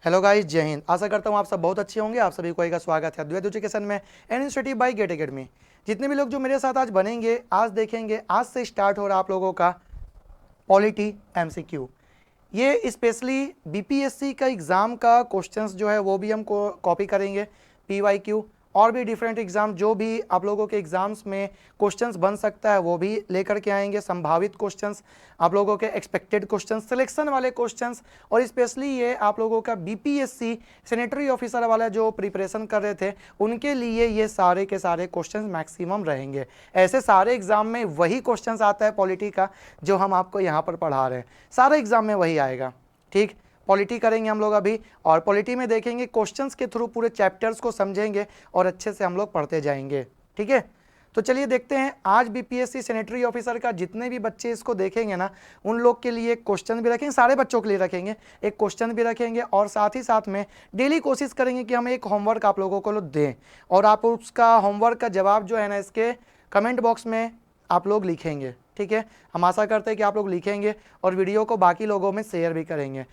Hello guys, जय हिंद। आशा करता हूँ आप सब बहुत अच्छे होंगे। आप सभी को एक स्वागत है अद्वैत एजुकेशन में, an initiative by GATE academy. जितने भी लोग जो मेरे साथ आज बनेंगे, आज देखेंगे, आज से स्टार्ट हो रहा आप लोगों का पॉलिटी एमसीक्यू। ये स्पेशली बीपीएससी का एग्ज़ाम का क्वेश्चंस जो है वो भी हम कॉपी करेंगे, पीवाईक्यू और भी डिफरेंट एग्ज़ाम जो भी आप लोगों के एग्ज़ाम्स में क्वेश्चंस बन सकता है वो भी लेकर के आएंगे। संभावित क्वेश्चंस, आप लोगों के एक्सपेक्टेड क्वेश्चंस, सिलेक्शन वाले क्वेश्चंस, और स्पेशली ये आप लोगों का बीपीएससी सेनेटरी ऑफिसर वाला जो प्रिपरेशन कर रहे थे उनके लिए ये सारे के सारे क्वेश्चंस मैक्सिमम रहेंगे। ऐसे सारे एग्ज़ाम में वही क्वेश्चंस आता है पॉलिटी का जो हम आपको यहाँ पर पढ़ा रहे हैं, सारे एग्ज़ाम में वही आएगा। ठीक, पॉलिटी करेंगे हम लोग अभी, और पॉलिटी में देखेंगे क्वेश्चंस के थ्रू पूरे चैप्टर्स को समझेंगे और अच्छे से हम लोग पढ़ते जाएंगे। ठीक है, तो चलिए देखते हैं। आज बीपीएससी सेनेटरी ऑफिसर का जितने भी बच्चे इसको देखेंगे ना, उन लोग के लिए क्वेश्चन भी रखेंगे, सारे बच्चों के लिए रखेंगे, एक क्वेश्चन भी रखेंगे, और साथ ही साथ में डेली कोशिश करेंगे कि हम एक होमवर्क आप लोगों को दें, और आप उसका होमवर्क का जवाब जो है ना इसके कमेंट बॉक्स में आप लोग लिखेंगे। ठीक है, हम आशा करते हैं कि आप लोग लिखेंगे और वीडियो को बाकी लोगों में शेयर भी करेंगे,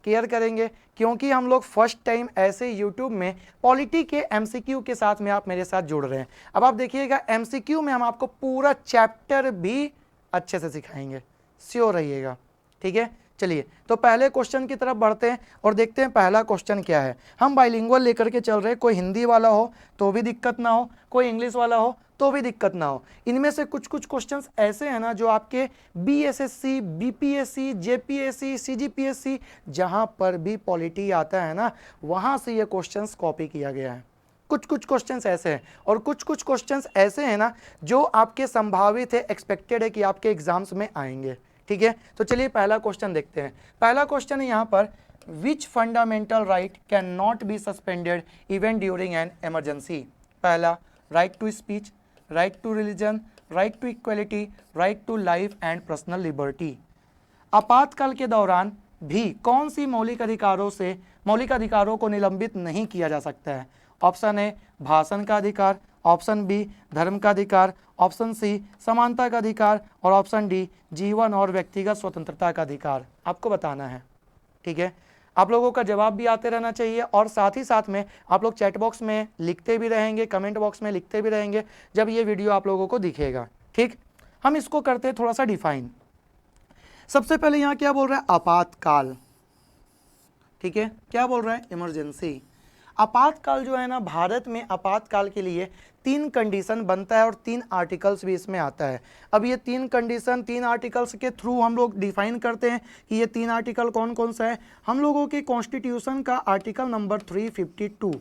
केयर करेंगे, क्योंकि हम लोग फर्स्ट टाइम ऐसे यूट्यूब में पॉलिटी के एमसीक्यू के साथ में आप मेरे साथ जुड़ रहे हैं। अब आप देखिएगा, एमसीक्यू में हम आपको पूरा चैप्टर भी अच्छे से सिखाएंगे, श्योर रहिएगा। ठीक है, चलिए तो पहले क्वेश्चन की तरफ बढ़ते हैं और देखते हैं पहला क्वेश्चन क्या है। हम बाइलिंगुअल लेकर के चल रहे हैं, कोई हिंदी वाला हो तो भी दिक्कत ना हो, कोई इंग्लिश वाला हो तो भी दिक्कत ना हो। इनमें से कुछ कुछ क्वेश्चंस ऐसे हैं ना जो आपके बीएसएससी, बीपीएससी, जेपीएससी, सीजीपीएससी, जहां पर भी पॉलिटी आता है ना, वहां से ये क्वेश्चंस कॉपी किया गया है। कुछ कुछ क्वेश्चंस ऐसे हैं और कुछ कुछ क्वेश्चंस ऐसे हैं ना जो आपके संभावित है, एक्सपेक्टेड है कि आपके एग्जाम्स में आएंगे। ठीक है, तो चलिए पहला क्वेश्चन देखते हैं। पहला क्वेश्चन है यहाँ पर, which fundamental right can not be suspended even during an emergency. पहला, right to speech, right to religion, right to equality, right to life and personal liberty. आपातकाल के दौरान भी कौन सी मौलिक अधिकारों को निलंबित नहीं किया जा सकता है। ऑप्शन ए, भाषण का अधिकार, ऑप्शन बी, धर्म का अधिकार, ऑप्शन सी, समानता का अधिकार, और ऑप्शन डी, जीवन और व्यक्तिगत स्वतंत्रता का अधिकार। आपको बताना है। ठीक है, आप लोगों का जवाब भी आते रहना चाहिए, और साथ ही साथ में आप लोग चैट बॉक्स में लिखते भी रहेंगे, कमेंट बॉक्स में लिखते भी रहेंगे जब ये वीडियो आप लोगों को दिखेगा। ठीक, हम इसको करते हैं थोड़ा सा डिफाइन। सबसे पहले यहाँ क्या बोल रहा है, आपातकाल। ठीक है, क्या बोल रहा है, इमरजेंसी। आपातकाल जो है ना, भारत में आपातकाल के लिए 3 कंडीशन बनता है और 3 आर्टिकल्स भी इसमें आता है। अब ये 3 कंडीशन 3 आर्टिकल्स के थ्रू हम लोग डिफाइन करते हैं कि ये 3 आर्टिकल कौन कौन सा है। हम लोगों के कॉन्स्टिट्यूशन का आर्टिकल नंबर 352,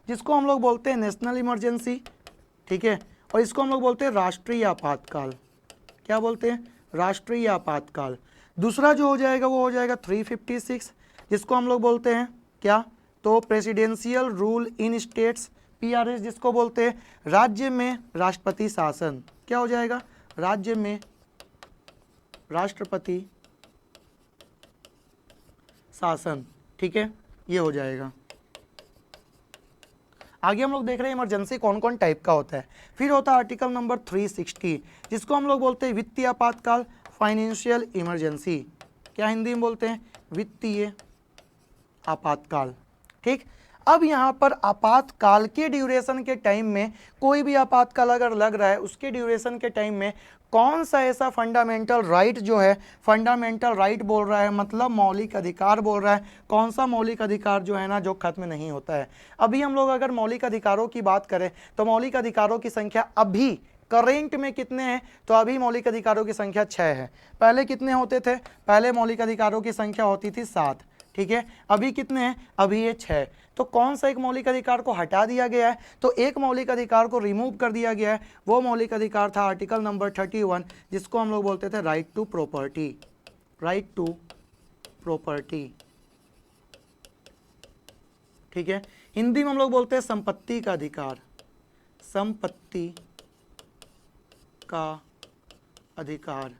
जिसको हम लोग बोलते हैं नेशनल इमरजेंसी। ठीक है, और इसको हम लोग बोलते हैं राष्ट्रीय आपातकाल। क्या बोलते हैं, राष्ट्रीय आपातकाल। दूसरा जो हो जाएगा वो हो जाएगा 356, जिसको हम लोग बोलते हैं क्या, तो presidential rule in states, PRS, जिसको बोलते हैं राज्य में राष्ट्रपति शासन। क्या हो जाएगा, राज्य में राष्ट्रपति शासन। ठीक है, ये हो जाएगा। आगे हम लोग देख रहे हैं इमरजेंसी कौन कौन टाइप का होता है। फिर होता है आर्टिकल नंबर 360, जिसको हम लोग बोलते हैं वित्तीय आपातकाल, फाइनेंशियल इमरजेंसी। क्या हिंदी में बोलते हैं, वित्तीय आपातकाल। ठीक, अब यहाँ पर आपातकाल के ड्यूरेशन के टाइम में, कोई भी आपातकाल अगर लग रहा है उसके ड्यूरेशन के टाइम में कौन सा ऐसा फंडामेंटल राइट जो है, फंडामेंटल राइट बोल रहा है मतलब मौलिक अधिकार बोल रहा है, कौन सा मौलिक अधिकार जो है ना जो खत्म नहीं होता है। अभी हम लोग अगर मौलिक अधिकारों की बात करें तो मौलिक अधिकारों की संख्या अभी करेंट में कितने हैं, तो अभी मौलिक अधिकारों की संख्या 6 है। पहले कितने होते थे, पहले मौलिक अधिकारों की संख्या होती थी 7। ठीक है, अभी कितने हैं, अभी ये 6। तो कौन सा एक मौलिक अधिकार को हटा दिया गया है, तो एक मौलिक अधिकार को रिमूव कर दिया गया है। वो मौलिक अधिकार था आर्टिकल नंबर 31, जिसको हम लोग बोलते थे right to property. Right to property. ठीक है, हिंदी में हम लोग बोलते हैं संपत्ति का अधिकार। संपत्ति का अधिकार,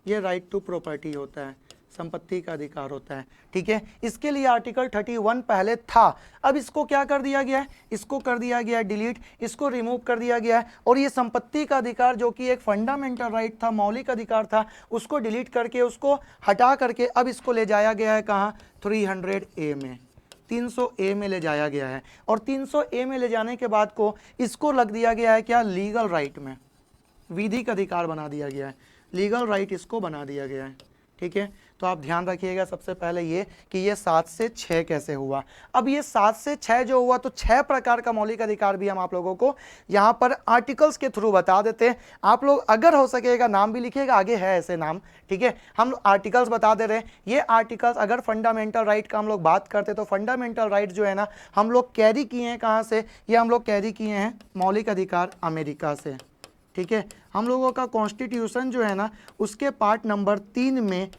ये राइट टू प्रॉपर्टी होता है, संपत्ति का अधिकार होता है। ठीक है, इसके लिए आर्टिकल 31 पहले था, अब इसको क्या कर दिया गया है, इसको कर दिया गया है डिलीट, इसको रिमूव कर दिया गया है, और ये संपत्ति का अधिकार जो कि एक फंडामेंटल राइट था, मौलिक अधिकार था, उसको डिलीट करके, उसको हटा करके अब इसको ले जाया गया है कहाँ, 300A में, 300A में ले जाया गया है। और 300A में ले जाने के बाद को इसको लग दिया गया है क्या, लीगल राइट में, विधिक अधिकार बना दिया गया है, लीगल राइट इसको बना दिया गया है। ठीक है, तो आप ध्यान रखिएगा सबसे पहले ये कि ये 7 से 6 कैसे हुआ। अब ये 7 से 6 जो हुआ, तो 6 प्रकार का मौलिक अधिकार भी हम आप लोगों को यहाँ पर आर्टिकल्स के थ्रू बता देते हैं। आप लोग अगर हो सकेगा नाम भी लिखिएगा, आगे है ऐसे नाम। ठीक है, हम आर्टिकल्स बता दे रहे हैं। ये आर्टिकल्स अगर फंडामेंटल राइट का हम लोग बात करते तो फंडामेंटल राइट जो है ना हम लोग कैरी किए हैं कहाँ से, ये हम लोग कैरी किए हैं मौलिक अधिकार अमेरिका से। ठीक है, हम लोगों का कॉन्स्टिट्यूशन जो है ना उसके पार्ट नंबर 3 में,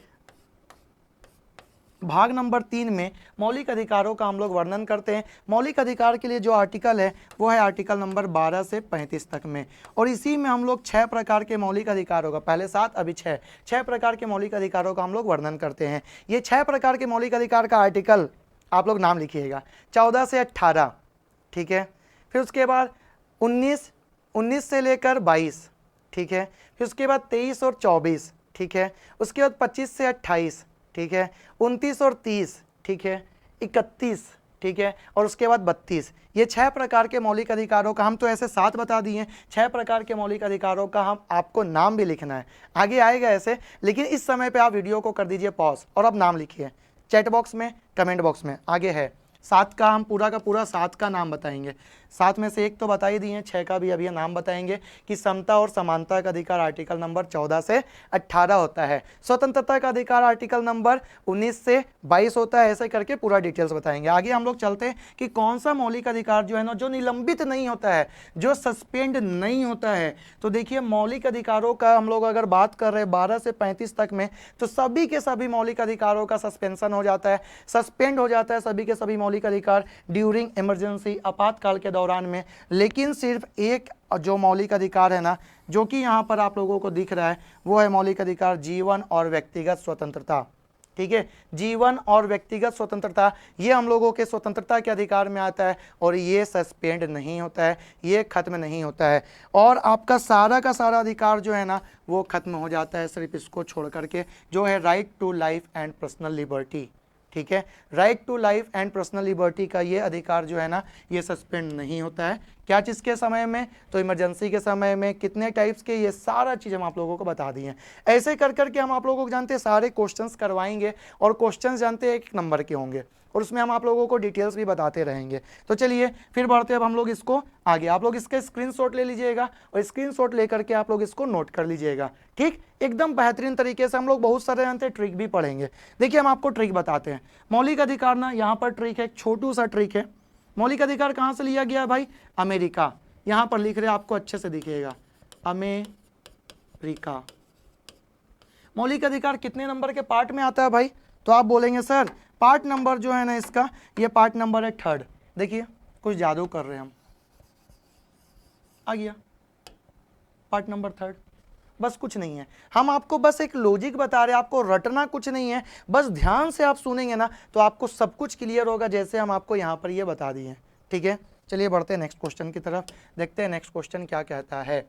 भाग नंबर 3 में मौलिक अधिकारों का हम लोग वर्णन करते हैं। मौलिक अधिकार के लिए जो आर्टिकल है वो है आर्टिकल नंबर 12 से 35 तक में। और इसी में हम लोग 6 प्रकार के मौलिक अधिकारों का, पहले 7 अभी 6 प्रकार के मौलिक अधिकारों का हम लोग वर्णन करते हैं। ये 6 प्रकार के मौलिक अधिकार का आर्टिकल आप लोग नाम लिखिएगा, 14 से 18। ठीक है, फिर उसके बाद 19 से लेकर 22। ठीक है, फिर उसके बाद 23 और 24। ठीक है, उसके बाद 25 से 28। ठीक है, 29 और 30। ठीक है, 31। ठीक है, और उसके बाद 32। ये 6 प्रकार के मौलिक अधिकारों का, हम तो ऐसे 7 बता दिए, 6 प्रकार के मौलिक अधिकारों का हम आपको नाम भी लिखना है, आगे आएगा ऐसे। लेकिन इस समय पे आप वीडियो को कर दीजिए पॉज और अब नाम लिखिए चैट बॉक्स में, कमेंट बॉक्स में, आगे है 7 का, हम पूरा का पूरा 7 का नाम बताएंगे। 7 में से एक तो बता ही दिए, 6 का भी अभी नाम बताएंगे कि समता और समानता का अधिकार आर्टिकल नंबर 14 से 18 होता है। स्वतंत्रता का अधिकार आर्टिकल नंबर 19 से 22 होता है। ऐसे करके पूरा डिटेल्स बताएंगे। आगे हम लोग चलते हैं कि कौन सा मौलिक अधिकार जो है ना जो निलंबित नहीं होता है, जो सस्पेंड नहीं होता है। तो देखिए मौलिक अधिकारों का हम लोग अगर बात कर रहे हैं 12 से 35 तक में, तो सभी के सभी मौलिक अधिकारों का सस्पेंशन हो जाता है, सस्पेंड हो जाता है सभी के सभी मौलिक अधिकार ड्यूरिंग इमरजेंसी, आपातकाल के दौरान में। लेकिन सिर्फ एक जो मौलिक अधिकार है ना जो कि यहाँ पर आप लोगों को दिख रहा है वो है मौलिक अधिकार जीवन और व्यक्तिगत स्वतंत्रता। ठीक है, जीवन और व्यक्तिगत स्वतंत्रता ये हम लोगों के स्वतंत्रता के अधिकार में आता है और ये सस्पेंड नहीं होता है, ये खत्म नहीं होता है। और आपका सारा का सारा अधिकार जो है ना वो खत्म हो जाता है सिर्फ इसको छोड़ करके, जो है right to life and personal liberty. ठीक है, right to life and personal liberty का ये अधिकार जो है ना ये सस्पेंड नहीं होता है। क्या चीज़ के समय में, तो इमरजेंसी के समय में, कितने टाइप्स के, ये सारा चीज़ हम आप लोगों को बता दिए हैं। ऐसे कर करके हम आप लोगों को जानते हैं सारे क्वेश्चंस करवाएंगे और क्वेश्चंस जानते हैं 1 नंबर के होंगे और उसमें हम आप लोगों को डिटेल्स भी बताते रहेंगे। तो चलिए फिर बढ़ते अब हम लोग इसको आगे। आप लोग इसका स्क्रीनशॉट ले लीजिएगा और स्क्रीनशॉट लेकर के आप लोग इसको नोट कर लीजिएगा। ठीक, एकदम बेहतरीन तरीके से हम लोग बहुत सारे जानते हैं ट्रिक भी पढ़ेंगे। देखिए हम आपको ट्रिक बताते हैं। मौलिक अधिकार ना यहाँ पर ट्रिक है, एक छोटू सा ट्रिक है। मौलिक अधिकार कहाँ से लिया गया भाई, अमेरिका। यहाँ पर लिख रहे आपको अच्छे से दिखेगा अमेरिका। मौलिक अधिकार कितने नंबर के पार्ट में आता है भाई, तो आप बोलेंगे सर पार्ट नंबर जो है ना इसका, ये पार्ट नंबर है 3rd। देखिए कुछ जादू कर रहे हैं हम, आ गया पार्ट नंबर 3rd। बस कुछ नहीं है, हम आपको बस एक लॉजिक बता रहे हैं, आपको रटना कुछ नहीं है, बस ध्यान से आप सुनेंगे ना तो आपको सब कुछ क्लियर होगा जैसे हम आपको यहाँ पर ये बता दिए। ठीक है, चलिए बढ़ते हैं नेक्स्ट क्वेश्चन की तरफ, देखते हैं नेक्स्ट क्वेश्चन क्या कहता है।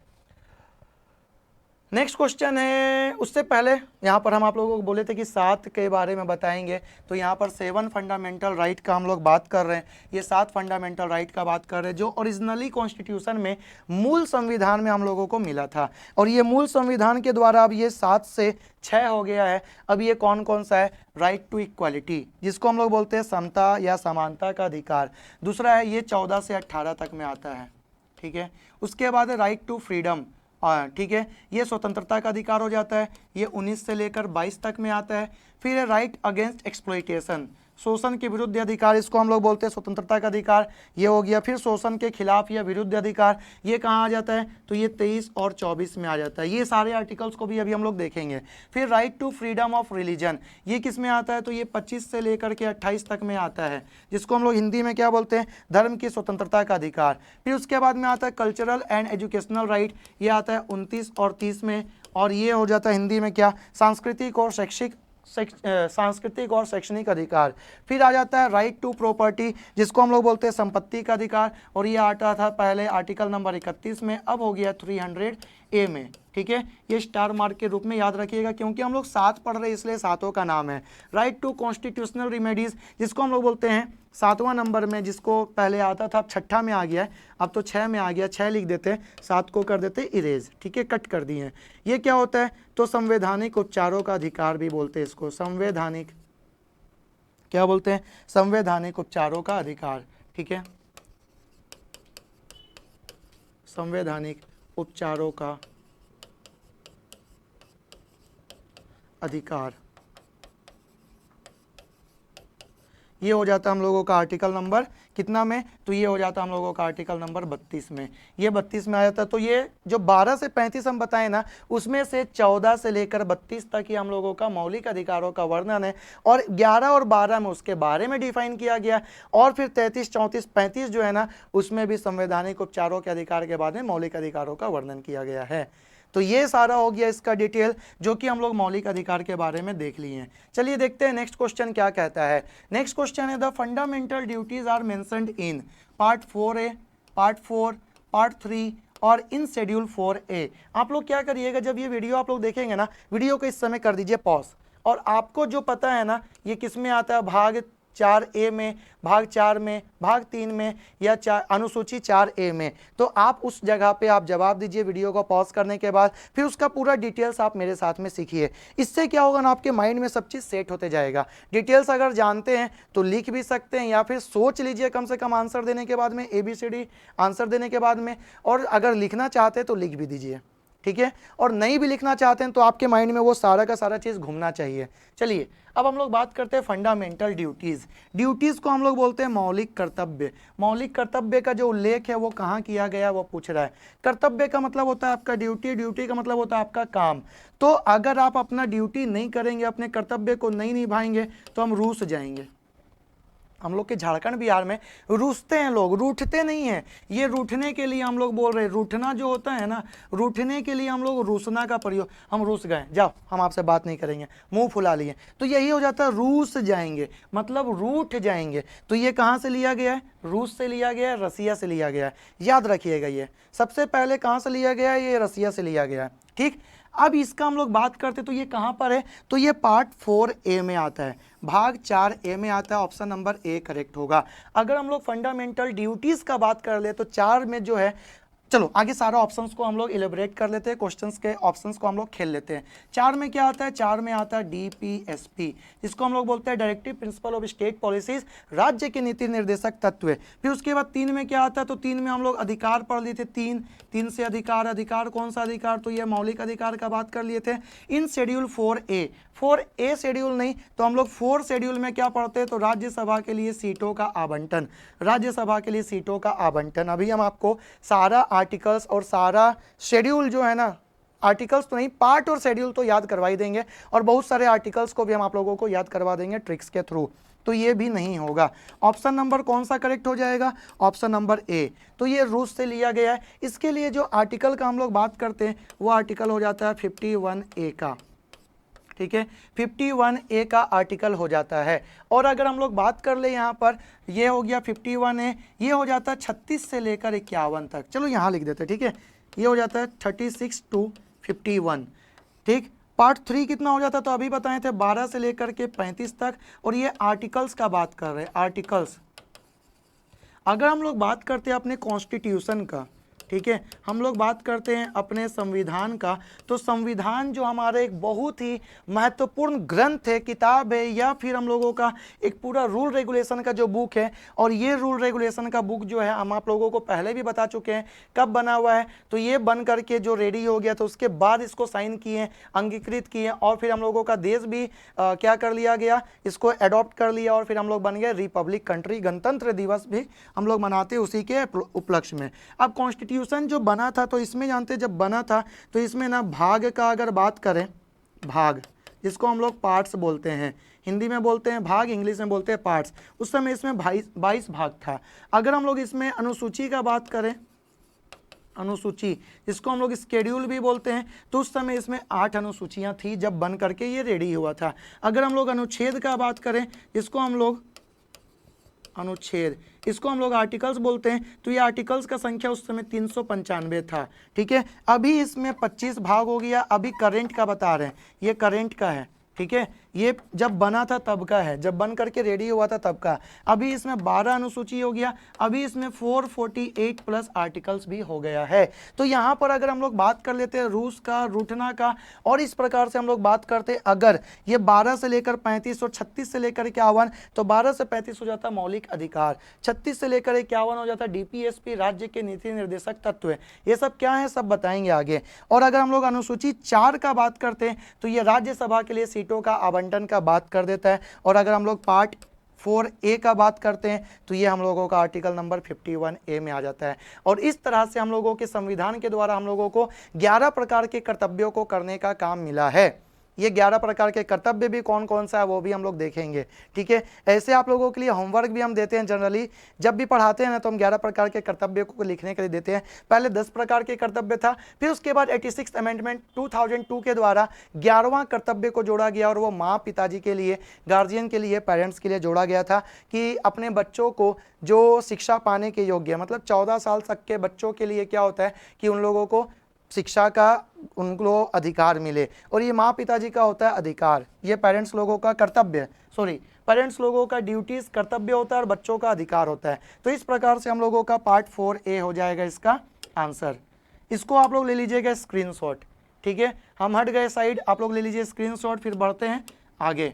नेक्स्ट क्वेश्चन है, उससे पहले यहाँ पर हम आप लोगों को बोले थे कि 7 के बारे में बताएंगे, तो यहाँ पर 7 फंडामेंटल राइट का हम लोग बात कर रहे हैं। ये 7 फंडामेंटल राइट का बात कर रहे हैं जो ओरिजिनली कॉन्स्टिट्यूशन में, मूल संविधान में हम लोगों को मिला था। और ये मूल संविधान के द्वारा अब ये 7 से 6 हो गया है। अब ये कौन कौन सा है, राइट टू इक्वालिटी जिसको हम लोग बोलते हैं समता या समानता का अधिकार। दूसरा है ये 14 से 18 तक में आता है। ठीक है, उसके बाद है राइट टू फ्रीडम। ठीक है, ये स्वतंत्रता का अधिकार हो जाता है, ये 19 से लेकर 22 तक में आता है। फिर है राइट अगेंस्ट एक्सप्लॉइटेशन, शोषण के विरुद्ध अधिकार, इसको हम लोग बोलते हैं स्वतंत्रता का अधिकार, ये हो गया। फिर शोषण के खिलाफ या विरुद्ध अधिकार, ये कहाँ आ जाता है, तो ये 23 और 24 में आ जाता है। ये सारे आर्टिकल्स को भी अभी हम लोग देखेंगे। फिर right to freedom of religion, ये किस में आता है, तो ये 25 से लेकर के 28 तक में आता है, जिसको हम लोग हिंदी में क्या बोलते हैं, धर्म की स्वतंत्रता का अधिकार। फिर उसके बाद में आता है कल्चरल एंड एजुकेशनल राइट, ये आता है 29 और 30 में, और ये हो जाता है हिंदी में क्या, सांस्कृतिक और शैक्षणिक अधिकार। फिर आ जाता है राइट टू प्रॉपर्टी, जिसको हम लोग बोलते हैं संपत्ति का अधिकार, और ये आता था पहले आर्टिकल नंबर 31 में, अब हो गया 300 ए में, ठीक है। ये स्टार मार्क के रूप में याद रखिएगा, क्योंकि हम लोग 7 पढ़ रहे हैं इसलिए सातों का नाम है। राइट टू कॉन्स्टिट्यूशनल रिमेडीज, जिसको हम लोग बोलते हैं 7वां नंबर में, जिसको पहले आता था, अब 6ठा में आ गया है, अब तो 6 में आ गया, 6 लिख देते हैं, 7 को कर देते इरेज, ठीक है, कट कर दिए हैं। ये क्या होता है, तो संवैधानिक उपचारों का अधिकार भी बोलते हैं इसको, संवैधानिक, क्या बोलते हैं, संवैधानिक उपचारों का अधिकार, ठीक है, संवैधानिक उपचारों का अधिकार। ये हो जाता है हम लोगों का आर्टिकल नंबर कितना में, तो ये हो जाता है हम लोगों का आर्टिकल नंबर 32 में, ये 32 में आ जाता है। तो ये जो 12 से 35 हम बताए ना, उसमें से 14 से लेकर 32 तक ही हम लोगों का मौलिक अधिकारों का वर्णन है, और 11 और 12 में उसके बारे में डिफाइन किया गया, और फिर 33, 34, 35 जो है ना, उसमें भी संवैधानिक उपचारों के अधिकार के बाद में मौलिक अधिकारों का वर्णन किया गया है। तो ये सारा हो गया इसका डिटेल, जो कि हम लोग मौलिक अधिकार के बारे में देख लिए हैं। चलिए देखते हैं नेक्स्ट क्वेश्चन क्या कहता है। नेक्स्ट क्वेश्चन है the fundamental duties are mentioned in part 4A, part 4, part 3 और इन शेड्यूल 4A। आप लोग क्या करिएगा, जब ये वीडियो आप लोग देखेंगे ना, वीडियो को इस समय कर दीजिए पॉज, और आपको जो पता है ना ये किस में आता है, भाग 4A में, भाग 4 में, भाग 3 में, या अनुसूची 4A में, तो आप उस जगह पे आप जवाब दीजिए वीडियो को पॉज करने के बाद, फिर उसका पूरा डिटेल्स आप मेरे साथ में सीखिए। इससे क्या होगा ना, आपके माइंड में सब चीज़ सेट होते जाएगा। डिटेल्स अगर जानते हैं तो लिख भी सकते हैं, या फिर सोच लीजिए कम से कम आंसर देने के बाद में, ABCD आंसर देने के बाद में, और अगर लिखना चाहते हैं तो लिख भी दीजिए, ठीक है। और नहीं भी लिखना चाहते हैं तो आपके माइंड में वो सारा का सारा चीज़ घूमना चाहिए। चलिए अब हम लोग बात करते हैं फंडामेंटल ड्यूटीज़। ड्यूटीज़ को हम लोग बोलते हैं मौलिक कर्तव्य। मौलिक कर्तव्य का जो उल्लेख है वो कहाँ किया गया वो पूछ रहा है। कर्तव्य का मतलब होता है आपका ड्यूटी, ड्यूटी का मतलब होता है आपका काम। तो अगर आप अपना ड्यूटी नहीं करेंगे, अपने कर्तव्य को नहीं निभाएंगे, तो हम रूस जाएंगे। हम लोग के झारखंड बिहार में रूठते हैं लोग, रूठते नहीं हैं। ये रूठने के लिए हम लोग बोल रहे हैं, रूठना जो होता है ना, रूठने के लिए हम लोग रूसना का प्रयोग, हम रूस गए, जाओ हम आपसे बात नहीं करेंगे, मुंह फुला लिए, तो यही हो जाता है रूस जाएंगे, मतलब रूठ जाएंगे। तो ये कहाँ से लिया गया है, रूस से लिया गया है, रसिया से लिया गया है, याद रखिएगा। ये सबसे पहले कहाँ से लिया गया है, ये रसिया से लिया गया है, ठीक। अब इसका हम लोग बात करते तो ये कहाँ पर है, तो ये पार्ट 4A में आता है, भाग 4A में आता है, ऑप्शन नंबर A करेक्ट होगा। अगर हम लोग फंडामेंटल ड्यूटीज़ का बात कर ले तो 4 में जो है, चलो आगे सारा ऑप्शंस को हम लोग इलेबरेट कर लेते हैं, क्वेश्चंस के ऑप्शंस को हम लोग खेल लेते हैं। 4 में क्या आता है, 4 में आता है DPSP, जिसको हम लोग बोलते हैं directive principle of state policies, राज्य के नीति निर्देशक तत्व। फिर उसके बाद 3 में क्या आता है, तो 3 में हम लोग अधिकार पढ़ लिए थे, 3 से अधिकार, अधिकार कौन सा अधिकार, तो ये मौलिक अधिकार का बात कर लिए थे। इन शेड्यूल 4A शेड्यूल नहीं तो हम लोग 4 शेड्यूल में क्या पढ़ते हैं, तो राज्यसभा के लिए सीटों का आवंटन, राज्यसभा के लिए सीटों का आवंटन। अभी हम आपको सारा आर्टिकल्स और सारा शेड्यूल जो है ना, आर्टिकल्स तो नहीं, पार्ट और शेड्यूल तो याद करवा ही देंगे, और बहुत सारे आर्टिकल्स को भी हम आप लोगों को याद करवा देंगे ट्रिक्स के थ्रू। तो ये भी नहीं होगा। ऑप्शन नंबर कौन सा करेक्ट हो जाएगा, ऑप्शन नंबर A। तो ये रूस से लिया गया है। इसके लिए जो आर्टिकल का हम लोग बात करते हैं वो आर्टिकल हो जाता है 51A का, ठीक है, 51A का आर्टिकल हो जाता है। और अगर हम लोग बात कर ले यहाँ पर, ये हो गया 51A, ये हो जाता है 36 से लेकर 51 तक, चलो यहाँ लिख देते हैं, ठीक है, ये हो जाता है 36 to 51, ठीक। पार्ट 3 कितना हो जाता है, तो अभी बताए थे 12 से लेकर के 35 तक, और ये आर्टिकल्स का बात कर रहे हैं, आर्टिकल्स। अगर हम लोग बात करते हैं अपने कॉन्स्टिट्यूशन का, ठीक है, हम लोग बात करते हैं अपने संविधान का, तो संविधान जो हमारे एक बहुत ही महत्वपूर्ण ग्रंथ है, किताब है, या फिर हम लोगों का एक पूरा रूल रेगुलेशन का जो बुक है। और ये रूल रेगुलेशन का बुक जो है हम आप लोगों को पहले भी बता चुके हैं कब बना हुआ है, तो ये बन करके जो रेडी हो गया, तो उसके बाद इसको साइन किए, अंगीकृत किए, और फिर हम लोगों का देश भी क्या कर लिया गया, इसको एडॉप्ट कर लिया, और फिर हम लोग बन गए रिपब्लिक कंट्री। गणतंत्र दिवस भी हम लोग मनाते उसी के उपलक्ष्य में। अब कॉन्स्टिट्यूशन जो बना था, तो इसमें जानते जब बना था तो इसमें ना भाग का अगर बात करें, भाग जिसको हम लोग पार्ट्स बोलते हैं, हिंदी में बोलते हैं भाग, इंग्लिश में बोलते हैं पार्ट्स, उस समय इसमें 22 भाग था। अगर हम लोग इसमें अनुसूची का बात करें, अनुसूची जिसको हम लोग स्केड्यूल भी बोलते हैं, तो उस समय इसमें 8 अनुसूचियां थी जब बन करके ये रेडी हुआ था। अगर हम लोग अनुच्छेद का बात करें, जिसको हम लोग अनुच्छेद, इसको हम लोग आर्टिकल्स बोलते हैं। तो ये आर्टिकल्स का संख्या उस समय 395 था, ठीक है। अभी इसमें 25 भाग हो गया। अभी करेंट का बता रहे हैं, ये करेंट का है, ठीक है। ये जब बना था तब का है, जब बन करके रेडी हुआ था तब का। अभी इसमें 12 अनुसूची हो गया। अभी इसमें 448 प्लस आर्टिकल्स भी हो गया है। तो यहाँ पर अगर हम लोग बात कर लेते हैं रूस का, रूठना का, और इस प्रकार से हम लोग बात करते हैं, अगर ये 12 से लेकर 35 और 36 से लेकर 51, तो 12 से 35 हो जाता मौलिक अधिकार, 36 से लेकर 51 हो जाता डीपीएसपी, राज्य के नीति निर्देशक तत्व। ये सब क्या है, सब बताएंगे आगे। और अगर हम लोग अनुसूची 4 का बात करते हैं तो ये राज्यसभा के लिए सीटों का आवंटन का बात कर देता है। और अगर हम लोग पार्ट 4A का बात करते हैं तो ये हम लोगों का आर्टिकल नंबर 51A में आ जाता है। और इस तरह से हम लोगों के संविधान के द्वारा हम लोगों को 11 प्रकार के कर्तव्यों को करने का काम मिला है। ये 11 प्रकार के कर्तव्य भी कौन कौन सा है वो भी हम लोग देखेंगे, ठीक है। ऐसे आप लोगों के लिए होमवर्क भी हम देते हैं। जनरली जब भी पढ़ाते हैं ना तो हम 11 प्रकार के कर्तव्य को लिखने के लिए देते हैं। पहले 10 प्रकार के कर्तव्य था, फिर उसके बाद 86 अमेंडमेंट 2002 के द्वारा 11वां कर्तव्य को जोड़ा गया, और वो माँ पिताजी के लिए, गार्जियन के लिए, पेरेंट्स के लिए जोड़ा गया था कि अपने बच्चों को जो शिक्षा पाने के योग्य, मतलब 14 साल तक के बच्चों के लिए क्या होता है कि उन लोगों को शिक्षा का उनको अधिकार मिले, और ये माँ पिताजी का होता है अधिकार, ये पेरेंट्स लोगों का कर्तव्य, पेरेंट्स लोगों का ड्यूटीज कर्तव्य होता है और बच्चों का अधिकार होता है। तो इस प्रकार से हम लोगों का पार्ट 4A हो जाएगा इसका आंसर। इसको आप लोग ले लीजिएगा स्क्रीनशॉट, ठीक है। हम हट गए साइड, आप लोग ले लीजिए स्क्रीनशॉट, फिर बढ़ते हैं आगे।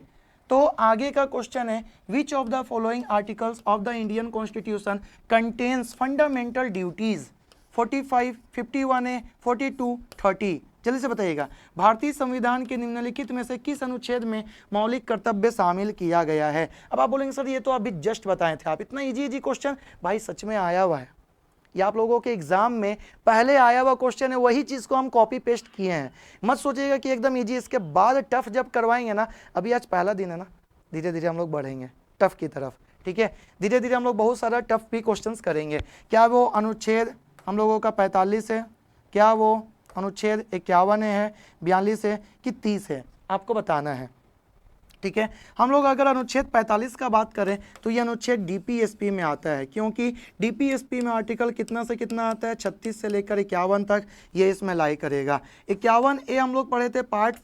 तो आगे का क्वेश्चन है, which of the following articles of the Indian constitution contains fundamental duties 45, 51A, 42, 30। जल्दी से बताइएगा, भारतीय संविधान के निम्नलिखित में से किस अनुच्छेद में मौलिक कर्तव्य शामिल किया गया है। अब आप बोलेंगे सर ये तो अभी जस्ट बताए थे आप, इतना इजी क्वेश्चन। भाई सच में आया हुआ है, ये आप लोगों के एग्जाम में पहले आया हुआ क्वेश्चन है, वही चीज़ को हम कॉपी पेस्ट किए हैं। मत सोचिएगा कि एकदम इजी, इसके बाद टफ जब करवाएंगे ना, अभी आज पहला दिन है ना, धीरे धीरे हम लोग बढ़ेंगे टफ की तरफ, ठीक है। धीरे धीरे हम लोग बहुत सारा टफ भी क्वेश्चंस करेंगे। क्या वो अनुच्छेद हम लोगों का 45 है, क्या वो अनुच्छेद 51 है, 42 है कि 30 है, आपको बताना है, ठीक है। हम लोग अगर अनुच्छेद 45 का बात करें तो ये अनुच्छेद डीपीएसपी में आता है, क्योंकि डीपीएसपी में आर्टिकल कितना से कितना आता है, 36 से लेकर 51 तक ये इसमें लाई करेगा। 51A हम लोग पढ़े थे, पार्ट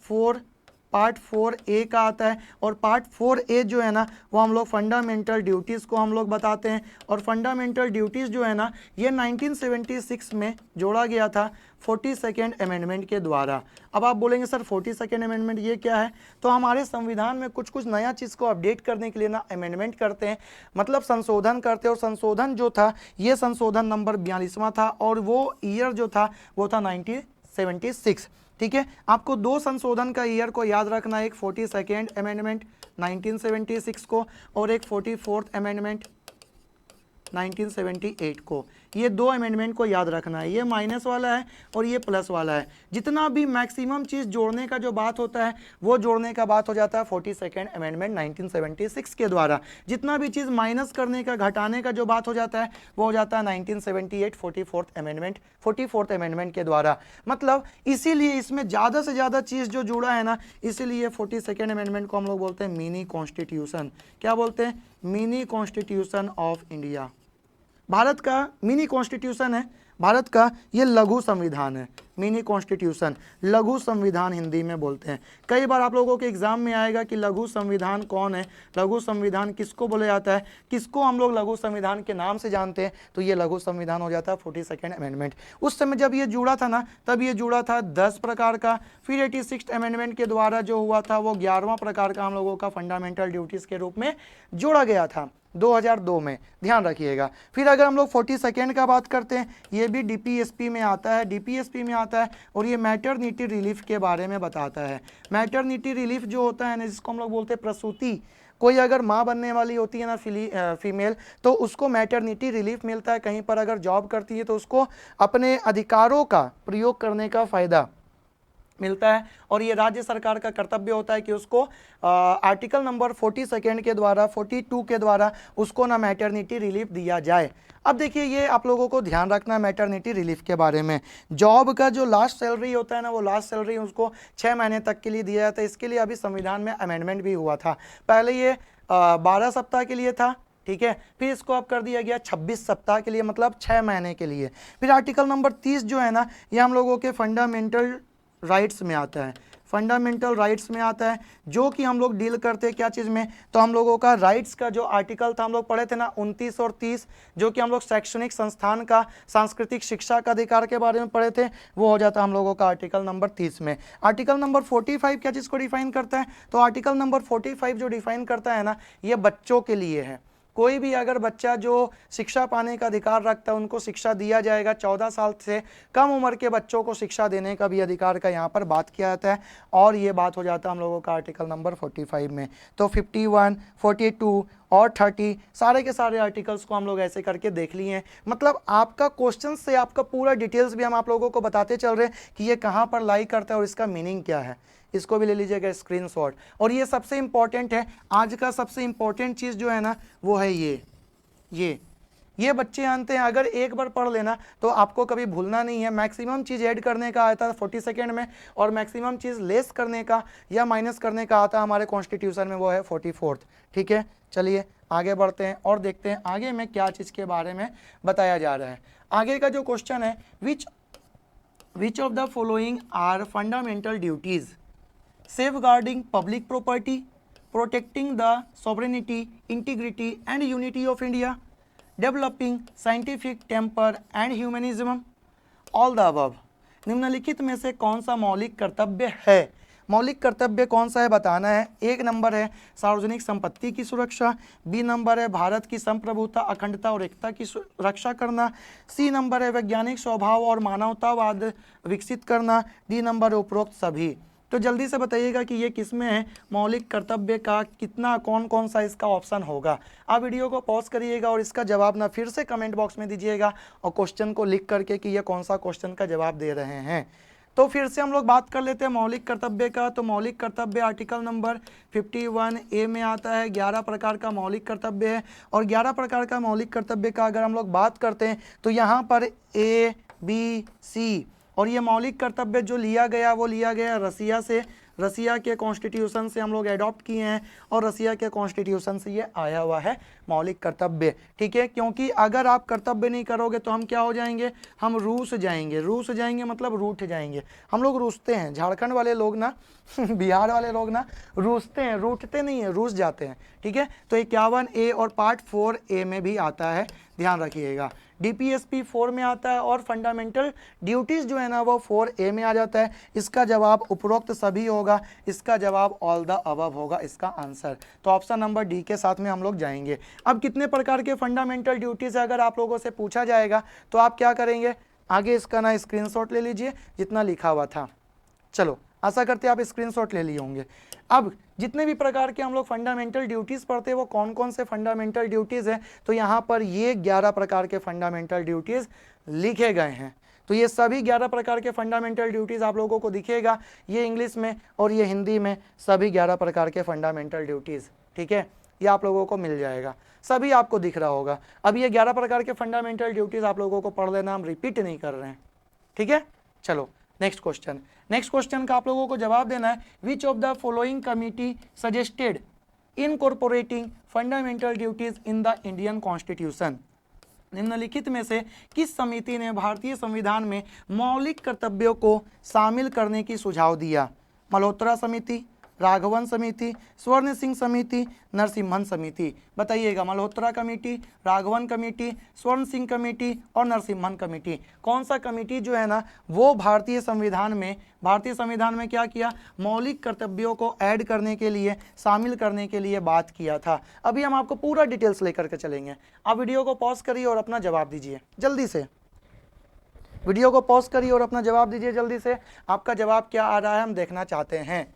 4A का आता है। और पार्ट 4A जो है ना वो हम लोग फंडामेंटल ड्यूटीज़ को हम लोग बताते हैं। और फंडामेंटल ड्यूटीज़ जो है ना ये 1976 में जोड़ा गया था 42nd अमेंडमेंट के द्वारा। अब आप बोलेंगे सर 42nd अमेंडमेंट ये क्या है, तो हमारे संविधान में कुछ कुछ नया चीज़ को अपडेट करने के लिए ना अमेंडमेंट करते हैं, मतलब संशोधन करते हैं। और संशोधन जो था ये संशोधन नंबर 42वां था, और वो ईयर जो था वो था 1976, ठीक है। आपको दो संशोधन का ईयर को याद रखना है, एक 42nd अमेंडमेंट 1976 को और एक 44th अमेंडमेंट 1978 को। ये दो अमेंडमेंट को याद रखना है, ये माइनस वाला है और ये प्लस वाला है। जितना भी मैक्सिमम चीज़ जोड़ने का जो बात होता है वो जोड़ने का बात हो जाता है 42nd अमेंडमेंट 1976 के द्वारा। जितना भी चीज़ माइनस करने का, घटाने का जो बात हो जाता है वो हो जाता है 1978 44th अमेंडमेंट के द्वारा। मतलब इसीलिए इसमें ज़्यादा से ज़्यादा चीज़ जो जुड़ा है ना, इसीलिए 42nd अमेंडमेंट को हम लोग बोलते हैं मिनी कॉन्स्टिट्यूशन। क्या बोलते हैं? Mini constitution of India. Bharat का मिनी कॉन्स्टिट्यूशन है, भारत का ये लघु संविधान है। मिनी कॉन्स्टिट्यूशन, लघु संविधान हिंदी में बोलते हैं। कई बार आप लोगों के एग्जाम में आएगा कि लघु संविधान कौन है, लघु संविधान किसको बोला जाता है, किसको हम लोग लघु संविधान के नाम से जानते हैं, तो ये लघु संविधान हो जाता है 42nd अमेंडमेंट। उस समय जब ये जुड़ा था ना, तब ये जुड़ा था 10 प्रकार का। फिर 86 अमेंडमेंट के द्वारा जो हुआ था वो 11वां प्रकार का हम लोगों का फंडामेंटल ड्यूटीज़ के रूप में जोड़ा गया था 2002 में, ध्यान रखिएगा। फिर अगर हम लोग 42nd का बात करते हैं, ये भी डीपीएसपी में आता है, डीपीएसपी में आता है, और ये मैटरनिटी रिलीफ के बारे में बताता है। मैटरनिटी रिलीफ जो होता है ना, जिसको हम लोग बोलते हैं प्रसूति, कोई अगर माँ बनने वाली होती है ना फीमेल, तो उसको मैटरनिटी रिलीफ मिलता है। कहीं पर अगर जॉब करती है तो उसको अपने अधिकारों का प्रयोग करने का फ़ायदा मिलता है। और ये राज्य सरकार का कर्तव्य होता है कि उसको आर्टिकल नंबर 42 के द्वारा, 42 के द्वारा उसको ना मैटरनिटी रिलीफ दिया जाए। अब देखिए, ये आप लोगों को ध्यान रखना है मैटरनिटी रिलीफ के बारे में। जॉब का जो लास्ट सैलरी होता है ना, वो लास्ट सैलरी उसको 6 महीने तक के लिए दिया जाता है। इसके लिए अभी संविधान में अमेंडमेंट भी हुआ था। पहले ये 12 सप्ताह के लिए था, ठीक है। फिर इसको अब कर दिया गया 26 सप्ताह के लिए, मतलब 6 महीने के लिए। फिर आर्टिकल नंबर 30 जो है ना, ये हम लोगों के फंडामेंटल राइट्स में आता है, फंडामेंटल राइट्स में आता है, जो कि हम लोग डील करते हैं क्या चीज़ में, तो हम लोगों का राइट्स का जो आर्टिकल था हम लोग पढ़े थे ना 29 और 30, जो कि हम लोग शैक्षणिक संस्थान का सांस्कृतिक शिक्षा का अधिकार के बारे में पढ़े थे, वो हो जाता है हम लोगों का आर्टिकल नंबर 30 में। आर्टिकल नंबर 45 क्या चीज़ को डिफाइन करता है, तो आर्टिकल नंबर 45 जो डिफाइन करता है ना, ये बच्चों के लिए है। कोई भी अगर बच्चा जो शिक्षा पाने का अधिकार रखता है उनको शिक्षा दिया जाएगा। 14 साल से कम उम्र के बच्चों को शिक्षा देने का भी अधिकार का यहाँ पर बात किया जाता है, और ये बात हो जाता है हम लोगों का आर्टिकल नंबर 45 में। तो 51, 42 और 30 सारे के सारे आर्टिकल्स को हम लोग ऐसे करके देख लिए हैं। मतलब आपका क्वेश्चन से आपका पूरा डिटेल्स भी हम आप लोगों को बताते चल रहे हैं कि ये कहाँ पर लाई करता है और इसका मीनिंग क्या है। इसको भी ले लीजिएगा स्क्रीनशॉट। और ये सबसे इंपॉर्टेंट है, आज का सबसे इंपॉर्टेंट चीज़ जो है ना वो है ये बच्चे जानते हैं, अगर एक बार पढ़ लेना तो आपको कभी भूलना नहीं है। मैक्सिमम चीज़ ऐड करने का आता है 40 सेकेंड में, और मैक्सिमम चीज़ लेस करने का या माइनस करने का आता है हमारे कॉन्स्टिट्यूशन में, वो है 44th। ठीक है, चलिए आगे बढ़ते हैं और देखते हैं आगे में क्या चीज़ के बारे में बताया जा रहा है। आगे का जो क्वेश्चन है, which of the following are fundamental duties, safeguarding public property, protecting the sovereignty, integrity and unity of India, developing scientific temper and humanism, all the above। निम्नलिखित में से कौन सा मौलिक कर्तव्य है? मौलिक कर्तव्य कौन सा है बताना है। एक नंबर है सार्वजनिक संपत्ति की सुरक्षा, बी नंबर है भारत की संप्रभुता, अखंडता और एकता की रक्षा करना, सी नंबर है वैज्ञानिक स्वभाव और मानवतावाद विकसित करना, डी नंबर है उपरोक्त सभी। तो जल्दी से बताइएगा कि ये किस में है, मौलिक कर्तव्य का कितना कौन कौन सा इसका ऑप्शन होगा। आप वीडियो को पॉज करिएगा और इसका जवाब ना फिर से कमेंट बॉक्स में दीजिएगा, और क्वेश्चन को लिख करके कि ये कौन सा क्वेश्चन का जवाब दे रहे हैं। तो फिर से हम लोग बात कर लेते हैं मौलिक कर्तव्य का। तो मौलिक कर्तव्य आर्टिकल नंबर 51A में आता है। 11 प्रकार का मौलिक कर्तव्य है, और 11 प्रकार का मौलिक कर्तव्य का अगर हम लोग बात करते हैं तो यहाँ पर A, B, C, और ये मौलिक कर्तव्य जो लिया गया वो लिया गया रसिया से, रसिया के कॉन्स्टिट्यूशन से हम लोग एडॉप्ट किए हैं, और रसिया के कॉन्स्टिट्यूशन से ये आया हुआ है मौलिक कर्तव्य। ठीक है, क्योंकि अगर आप कर्तव्य नहीं करोगे तो हम क्या हो जाएंगे, हम रूस जाएंगे। रूस जाएंगे मतलब रूठ जाएंगे। हम लोग रूसते हैं, झारखंड वाले लोग ना बिहार वाले लोग ना रूसते हैं, रूठते नहीं है, रूस जाते हैं। ठीक है, तो 51A और पार्ट 4A में भी आता है, ध्यान रखिएगा। DPSP 4 में आता है, और फंडामेंटल ड्यूटीज़ जो है ना वो 4A में आ जाता है। इसका जवाब उपरोक्त सभी होगा, इसका जवाब ऑल द अबव होगा इसका आंसर। तो ऑप्शन नंबर डी के साथ में हम लोग जाएंगे। अब कितने प्रकार के फंडामेंटल ड्यूटीज़ अगर आप लोगों से पूछा जाएगा तो आप क्या करेंगे, आगे इसका ना स्क्रीनशॉट ले लीजिए जितना लिखा हुआ था। चलो, आशा करते हैं आप स्क्रीनशॉट ले लिए होंगे। अब जितने भी प्रकार के हम लोग फंडामेंटल ड्यूटीज़ पढ़ते हैं वो कौन कौन से फंडामेंटल ड्यूटीज़ हैं, तो यहाँ पर ये 11 प्रकार के फंडामेंटल ड्यूटीज़ लिखे गए हैं। तो ये सभी 11 प्रकार के फंडामेंटल ड्यूटीज़ आप लोगों को दिखेगा, ये इंग्लिश में और ये हिंदी में, सभी 11 प्रकार के फंडामेंटल ड्यूटीज़। ठीक है, ये आप लोगों को मिल जाएगा, सभी आपको दिख रहा होगा। अब ये 11 प्रकार के फंडामेंटल ड्यूटीज़ आप लोगों को पढ़ लेना, हम रिपीट नहीं कर रहे हैं। ठीक है, चलो नेक्स्ट क्वेश्चन का आप लोगों को जवाब देना है। Which of the following committee suggested incorporating fundamental duties in the Indian constitution, निम्नलिखित में से किस समिति ने भारतीय संविधान में मौलिक कर्तव्यों को शामिल करने की सुझाव दिया? मल्होत्रा समिति, राघवन समिति, स्वर्ण सिंह समिति, नरसिम्हन समिति। बताइएगा, मल्होत्रा कमेटी, राघवन कमेटी, स्वर्ण सिंह कमेटी और नरसिम्हन कमेटी, कौन सा कमेटी जो है ना वो भारतीय संविधान में क्या किया, मौलिक कर्तव्यों को ऐड करने के लिए, शामिल करने के लिए बात किया था। अभी हम आपको पूरा डिटेल्स लेकर के चलेंगे। आप वीडियो को पॉज करिए और अपना जवाब दीजिए जल्दी से। वीडियो को पॉज करिए और अपना जवाब दीजिए जल्दी से। आपका जवाब क्या आ रहा है हम देखना चाहते हैं।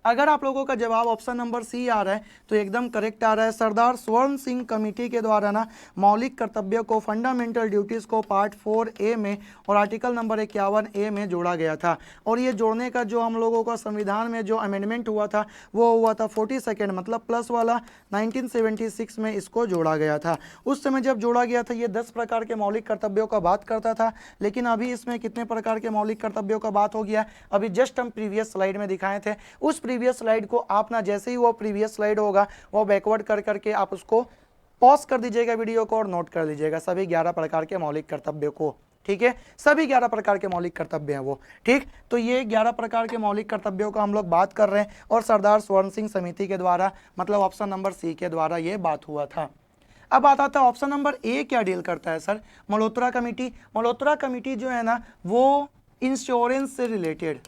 अगर आप लोगों का जवाब ऑप्शन नंबर सी आ रहा है तो एकदम करेक्ट आ रहा है। सरदार स्वर्ण सिंह कमेटी के द्वारा ना मौलिक कर्तव्यों को, फंडामेंटल ड्यूटीज़ को पार्ट 4A में और आर्टिकल नंबर 51A में जोड़ा गया था। और ये जोड़ने का जो हम लोगों का संविधान में जो अमेंडमेंट हुआ था वो हुआ था 42nd मतलब प्लस वाला 1976 में इसको जोड़ा गया था। उस समय जब जोड़ा गया था ये 10 प्रकार के मौलिक कर्तव्यों का बात करता था, लेकिन अभी इसमें कितने प्रकार के मौलिक कर्तव्यों का बात हो गया, अभी जस्ट हम प्रीवियस स्लाइड में दिखाए थे उस प्रीवियस स्लाइड को आप ना जैसे ही वो प्रीवियस स्लाइड होगा वो बैकवर्ड कर करके आप उसको पॉज कर दीजिएगा वीडियो को और नोट कर लीजिएगा सभी 11 प्रकार के मौलिक कर्तव्यों को। ठीक है, सभी 11 प्रकार के मौलिक कर्तव्य हैं वो। ठीक, तो ये 11 प्रकार के मौलिक कर्तव्यों का हम लोग बात कर रहे हैं और सरदार स्वर्ण सिंह समिति के द्वारा मतलब ऑप्शन नंबर सी के द्वारा ये बात हुआ था। अब बात आता है ऑप्शन नंबर ए क्या डील करता है sir? Malhotra committee. Malhotra committee जो है ना वो इंश्योरेंस से रिलेटेड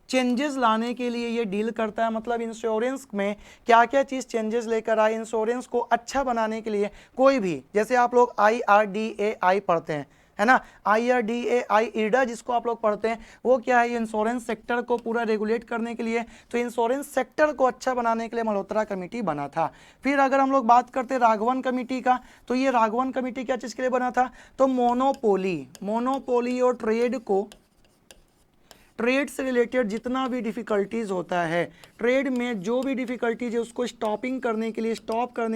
चेंजेस लाने के लिए ये डील करता है। मतलब इंश्योरेंस में क्या क्या चीज़ चेंजेस लेकर आए, इंश्योरेंस को अच्छा बनाने के लिए कोई भी, जैसे आप लोग IRDAI पढ़ते हैं है ना, IRDAI IRDA जिसको आप लोग पढ़ते हैं वो क्या है, इंश्योरेंस सेक्टर को पूरा रेगुलेट करने के लिए। तो इंश्योरेंस सेक्टर को अच्छा बनाने के लिए मल्होत्रा कमेटी बना था। फिर अगर हम लोग बात करते हैं राघवन कमेटी का, तो ये राघवन कमेटी क्या चीज़ के लिए बना था? तो मोनोपोली और ट्रेड से रिलेटेड जितना भी डिफिकल्टीज होता है, ट्रेड में जो भी डिफिकल्टीज है उसको स्टॉप करने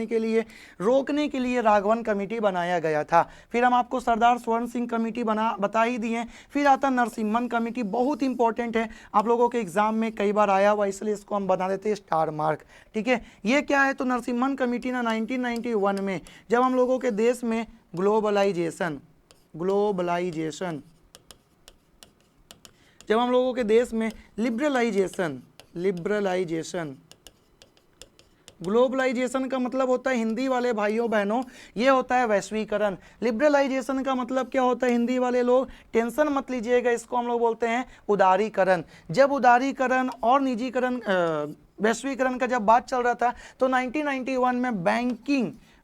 के लिए रोकने के लिए राघवन कमेटी बनाया गया था। फिर हम आपको सरदार स्वर्ण सिंह कमेटी बता ही दिए। फिर आता नरसिम्हन कमेटी, बहुत इंपॉर्टेंट है, आप लोगों के एग्जाम में कई बार आया हुआ, इसलिए इसको हम बना देते हैं स्टार मार्क। ठीक है, ये क्या है? तो नरसिम्हन कमेटी ना 1991 में जब हम लोगों के देश में ग्लोबलाइजेशन जब हम लोगों के देश में ग्लोबलाइजेशन का मतलब होता है हिंदी वाले भाइयों बहनों, ये होता है वैश्वीकरण। लिबरलाइजेशन का मतलब क्या होता है? हिंदी वाले लोग टेंशन मत लीजिएगा, इसको हम लोग बोलते हैं उदारीकरण। जब उदारीकरण और निजीकरण वैश्वीकरण का जब बात चल रहा था तो 1991 में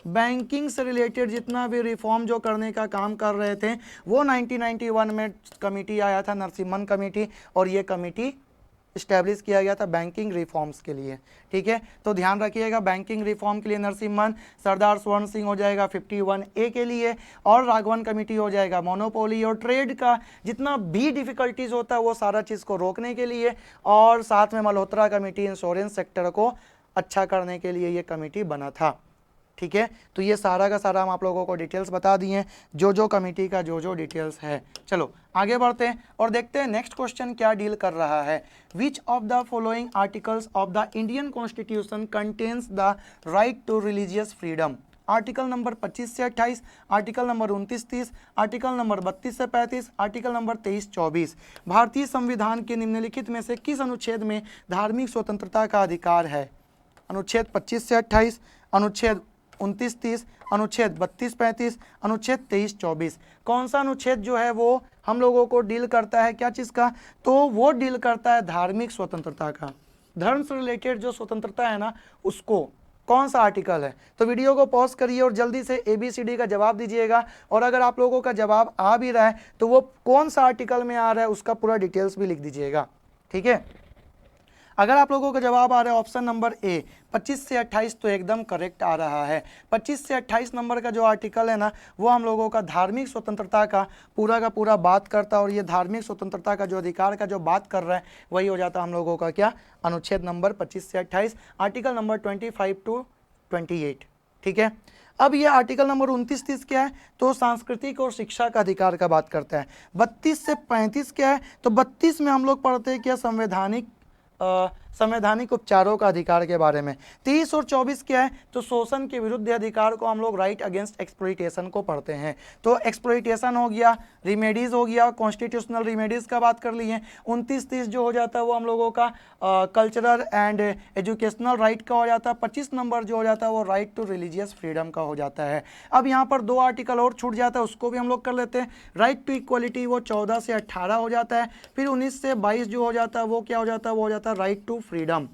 बैंकिंग से रिलेटेड जितना भी रिफॉर्म जो करने का काम कर रहे थे वो 1991 में कमेटी आया था, नरसिम्हन कमेटी, और ये कमेटी इस्टेब्लिश किया गया था बैंकिंग रिफॉर्म्स के लिए। ठीक है, तो ध्यान रखिएगा बैंकिंग रिफॉर्म के लिए नरसिम्हन, सरदार स्वर्ण सिंह हो जाएगा 51A के लिए, और राघवन कमेटी हो जाएगा मोनोपोली और ट्रेड का जितना भी डिफिकल्टीज होता है वो सारा चीज़ को रोकने के लिए, और साथ में मल्होत्रा कमेटी इंश्योरेंस सेक्टर को अच्छा करने के लिए ये कमेटी बना था। ठीक है, तो ये सारा का सारा हम आप लोगों को डिटेल्स बता दिए हैं, जो कमेटी का जो डिटेल्स है। चलो आगे बढ़ते हैं और देखते हैं नेक्स्ट क्वेश्चन क्या डील कर रहा है। Which of the following articles of the Indian constitution contains the right to religious freedom? Article number 25 से 28, आर्टिकल नंबर 29-30, आर्टिकल नंबर 32 से 35, आर्टिकल नंबर 23-24। भारतीय संविधान के निम्नलिखित में से किस अनुच्छेद में धार्मिक स्वतंत्रता का अधिकार है? अनुच्छेद 25 से 28, अनुच्छेद 29-30, अनुच्छेद 32-35, अनुच्छेद 23-24। कौन सा अनुच्छेद जो है वो हम लोगों को डील करता है क्या चीज़ का? तो वो डील करता है धार्मिक स्वतंत्रता का। धर्म से रिलेटेड जो स्वतंत्रता है ना उसको, कौन सा आर्टिकल है? तो वीडियो को पॉज करिए और जल्दी से ABCD का जवाब दीजिएगा, और अगर आप लोगों का जवाब आ भी रहा है तो वो कौन सा आर्टिकल में आ रहा है उसका पूरा डिटेल्स भी लिख दीजिएगा। ठीक है, अगर आप लोगों का जवाब आ रहा है ऑप्शन नंबर ए 25 से 28 तो एकदम करेक्ट आ रहा है। 25 से 28 नंबर का जो आर्टिकल है ना वो हम लोगों का धार्मिक स्वतंत्रता का पूरा बात करता है, और ये धार्मिक स्वतंत्रता का जो अधिकार का जो बात कर रहा है वही हो जाता है हम लोगों का क्या? अनुच्छेद नंबर 25 से 28, आर्टिकल नंबर 25 to 28। ठीक है, अब ये आर्टिकल नंबर 29-30 क्या है? तो सांस्कृतिक और शिक्षा का अधिकार का बात करता है। 32 से 35 क्या है? तो 32 में हम लोग पढ़ते हैं क्या? संवैधानिक उपचारों का अधिकार के बारे में। 23 और 24 क्या है? तो शोषण के विरुद्ध अधिकार को हम लोग राइट अगेंस्ट एक्सप्लॉइटेशन को पढ़ते हैं। तो एक्सप्लॉइटेशन हो गया, रिमेडीज हो गया, कॉन्स्टिट्यूशनल रिमेडीज का बात कर लिए। 29-30 जो हो जाता है वो हम लोगों का कल्चरल एंड एजुकेशनल राइट का हो जाता है। 25 नंबर जो हो जाता है वो राइट टू रिलीजियस फ्रीडम का हो जाता है। अब यहाँ पर 2 आर्टिकल और छूट जाता है, उसको भी हम लोग कर लेते हैं। राइट टू इक्वलिटी वो 14 से 18 हो जाता है। फिर 19 से 22 जो हो जाता है वो क्या हो जाता है? वो हो जाता है राइट टू फ्रीडम।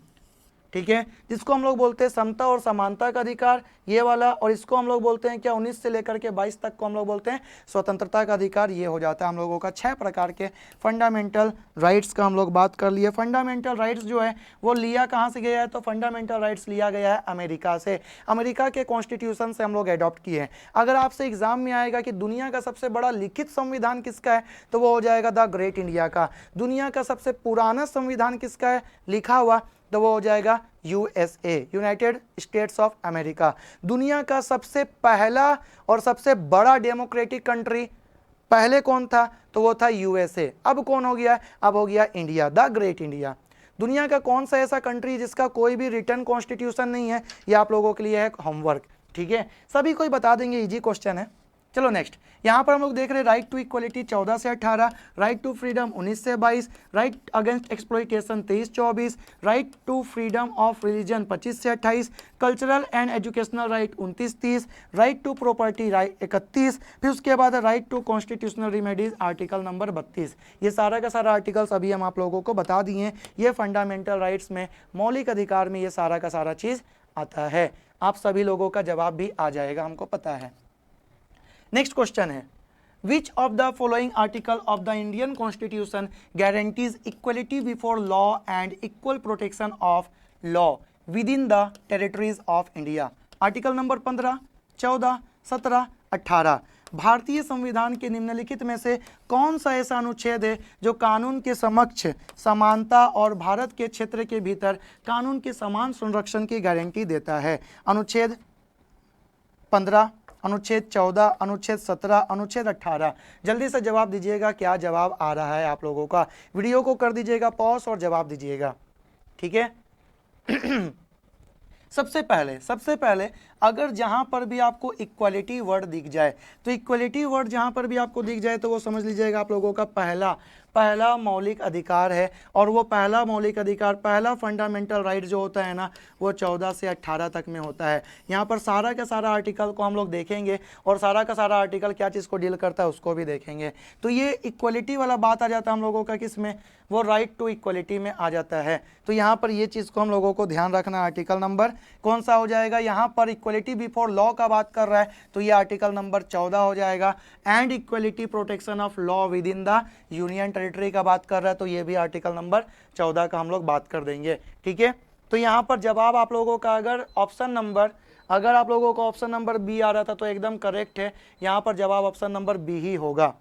ठीक है, जिसको हम लोग बोलते हैं समता और समानता का अधिकार, ये वाला, और इसको हम लोग बोलते हैं क्या? 19 से लेकर के 22 तक को हम लोग बोलते हैं स्वतंत्रता का अधिकार। ये हो जाता है हम लोगों का 6 प्रकार के फंडामेंटल राइट्स का हम लोग बात कर लिए। फंडामेंटल राइट्स जो है वो लिया कहाँ से गया है? तो फंडामेंटल राइट्स लिया गया है अमेरिका से, अमेरिका के कॉन्स्टिट्यूशन से हम लोग एडॉप्ट किए हैं। अगर आपसे एग्जाम में आएगा कि दुनिया का सबसे बड़ा लिखित संविधान किसका है, तो वो हो जाएगा द ग्रेट इंडिया का। दुनिया का सबसे पुराना संविधान किसका है लिखा हुआ, तो वो हो जाएगा USA, United states of America. दुनिया का सबसे पहला और सबसे बड़ा डेमोक्रेटिक कंट्री पहले कौन था? तो वो था यूएसए। अब कौन हो गया? अब हो गया इंडिया, द ग्रेट इंडिया। दुनिया का कौन सा ऐसा कंट्री जिसका कोई भी रिटर्न कॉन्स्टिट्यूशन नहीं है? ये आप लोगों के लिए है होमवर्क, ठीक है, सभी कोई बता देंगे, इजी क्वेश्चन है। चलो नेक्स्ट, यहाँ पर हम लोग देख रहे हैं राइट टू इक्वलिटी 14 से 18, राइट टू फ्रीडम 19 से 22, right against exploitation 23-24, right to freedom of religion 25 से 28, cultural and educational right 29-30, right to property right 31, फिर उसके बाद right to constitutional remedies article number 32। ये सारा का सारा आर्टिकल्स अभी हम आप लोगों को बता दिए हैं। ये फंडामेंटल राइट्स में, मौलिक अधिकार में ये सारा का सारा चीज़ आता है। आप सभी लोगों का जवाब भी आ जाएगा, हमको पता है। नेक्स्ट क्वेश्चन है, which of the following article of the Indian constitution guarantees equality before law and equal protection of law with in the territories of India? Article number 15, 14, 17, 18। भारतीय संविधान के निम्नलिखित में से कौन सा ऐसा अनुच्छेद है जो कानून के समक्ष समानता और भारत के क्षेत्र के भीतर कानून के समान संरक्षण की गारंटी देता है? अनुच्छेद 15, अनुच्छेद 14, अनुच्छेद 17, अनुच्छेद 18। जल्दी से जवाब दीजिएगा, क्या जवाब आ रहा है आप लोगों का? वीडियो को कर दीजिएगा पॉज और जवाब दीजिएगा, ठीक है। सबसे पहले अगर जहां पर भी आपको इक्वलिटी वर्ड दिख जाए, तो इक्वलिटी वर्ड जहां पर भी आपको दिख जाए तो वो समझ लीजिएगा आप लोगों का पहला मौलिक अधिकार है। और वो पहला मौलिक अधिकार, पहला फंडामेंटल राइट जो होता है ना, वो 14 से 18 तक में होता है। यहाँ पर सारा का सारा आर्टिकल को हम लोग देखेंगे और सारा का सारा आर्टिकल क्या चीज़ को डील करता है उसको भी देखेंगे। तो ये इक्वलिटी वाला बात आ जाता है हम लोगों का किस में? वो राइट टू इक्वलिटी में आ जाता है। तो यहाँ पर ये चीज़ को हम लोगों को ध्यान रखना, आर्टिकल नंबर कौन सा हो जाएगा? यहाँ पर इक्वलिटी बिफोर लॉ का बात कर रहा है तो ये आर्टिकल नंबर 14 हो जाएगा। And equality protection of law with in the union territory का बात कर रहा है तो ये भी आर्टिकल नंबर 14 का हम लोग बात कर देंगे, ठीक है। तो यहाँ पर जवाब आप लोगों का अगर आप लोगों को ऑप्शन नंबर बी आ रहा था तो एकदम करेक्ट है। यहाँ पर जवाब ऑप्शन नंबर बी ही होगा,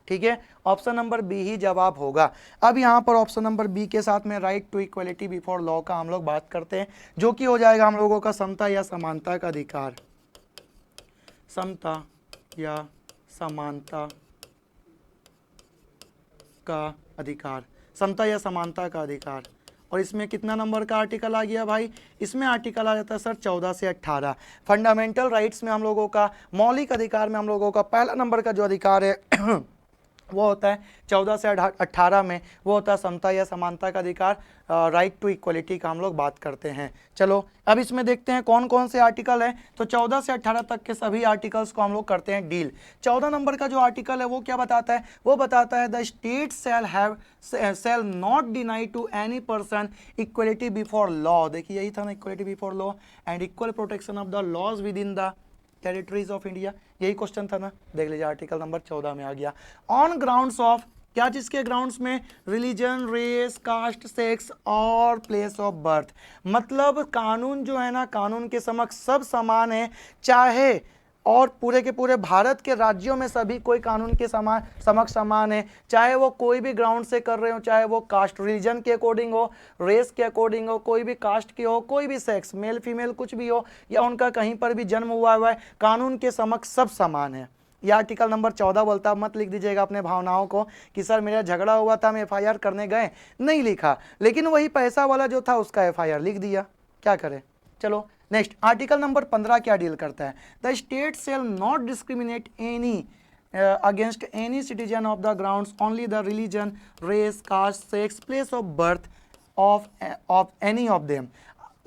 ठीक है, ऑप्शन नंबर बी ही जवाब होगा। अब यहाँ पर ऑप्शन नंबर बी के साथ में right to equality before law का हम लोग बात करते हैं, जो कि हो जाएगा हम लोगों का समता या समानता का अधिकार। समता या समानता का अधिकार, समता या समानता का अधिकार। और इसमें कितना नंबर का आर्टिकल आ गया भाई? इसमें आर्टिकल आ जाता है सर 14 से 18। फंडामेंटल राइट्स में हम लोगों का, मौलिक अधिकार में हम लोगों का पहला नंबर का जो अधिकार है वो होता है 14 से 18 में, वो होता है समता या समानता का अधिकार, राइट टू इक्वलिटी का हम लोग बात करते हैं। चलो अब इसमें देखते हैं कौन कौन से आर्टिकल हैं। तो 14 से 18 तक के सभी आर्टिकल्स को हम लोग करते हैं डील। 14 नंबर का जो आर्टिकल है वो क्या बताता है? वो बताता है the state shall not deny to any person equality before law. देखिए यही था ना, equality before law and equal protection of the laws within the territories of India, यही क्वेश्चन था ना। देख लीजिए आर्टिकल नंबर 14 में आ गया। ऑन ग्राउंड्स ऑफ, क्या चीज़ के ग्राउंड्स में? रिलीजन, रेस, कास्ट, सेक्स और प्लेस ऑफ बर्थ। मतलब कानून जो है ना, कानून के समक्ष सब समान है, चाहे और पूरे के पूरे भारत के राज्यों में सभी कोई कानून के समक्ष समान है, चाहे वो कोई भी ग्राउंड से कर रहे हो, चाहे वो कास्ट रिलीजन के अकॉर्डिंग हो, रेस के अकॉर्डिंग हो, कोई भी कास्ट की हो, कोई भी सेक्स, मेल फीमेल कुछ भी हो, या उनका कहीं पर भी जन्म हुआ है, कानून के समक्ष सब समान है। यह आर्टिकल नंबर 14 बोलता है। मत लिख दीजिएगा अपने भावनाओं को कि सर मेरा झगड़ा हुआ था, मैं FIR करने गए, नहीं लिखा, लेकिन वही पैसा वाला जो था उसका FIR लिख दिया, क्या करें। चलो नेक्स्ट, आर्टिकल नंबर 15 क्या डील करता है? The state shall not discriminate any against any citizen of the grounds only the religion, race, caste, sex, place of birth of any of them.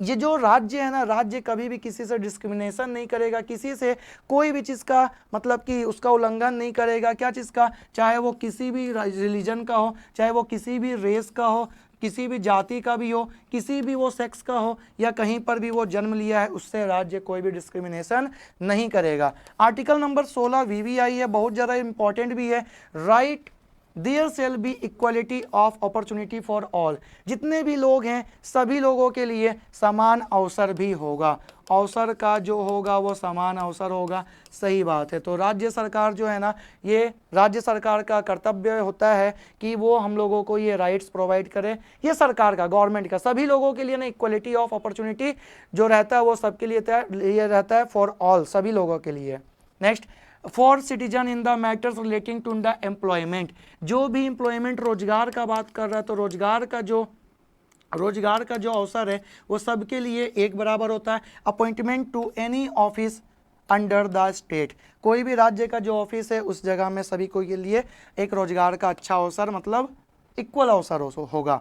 ये जो राज्य है ना, राज्य कभी भी किसी से डिस्क्रिमिनेशन नहीं करेगा, किसी से कोई भी चीज़ का मतलब कि उसका उल्लंघन नहीं करेगा। क्या चीज़ का? चाहे वो किसी भी रिलीजन का हो, चाहे वो किसी भी रेस का हो, किसी भी जाति का भी हो, किसी भी वो सेक्स का हो, या कहीं पर भी वो जन्म लिया है, उससे राज्य कोई भी डिस्क्रिमिनेशन नहीं करेगा। आर्टिकल नंबर 16 VVI है, बहुत ज़्यादा इंपॉर्टेंट भी है। Right there shall be equality of opportunity for all. जितने भी लोग हैं सभी लोगों के लिए समान अवसर भी होगा, अवसर का जो होगा वो समान अवसर होगा। सही बात है। तो राज्य सरकार जो है ना, ये राज्य सरकार का कर्तव्य होता है कि वो हम लोगों को ये राइट्स प्रोवाइड करे। ये सरकार का, गवर्नमेंट का, सभी लोगों के लिए ना इक्वलिटी ऑफ अपॉर्चुनिटी जो रहता है वो सबके लिए रहता है, फॉर ऑल, सभी लोगों के लिए। Next, for citizen in the matters relating to the employment, जो भी एम्प्लॉयमेंट रोजगार का बात कर रहा है तो रोजगार का जो अवसर है वो सबके लिए एक बराबर होता है। Appointment to any office under the state, कोई भी राज्य का जो ऑफिस है उस जगह में सभी को के लिए एक रोजगार का अच्छा अवसर मतलब इक्वल अवसर होगा।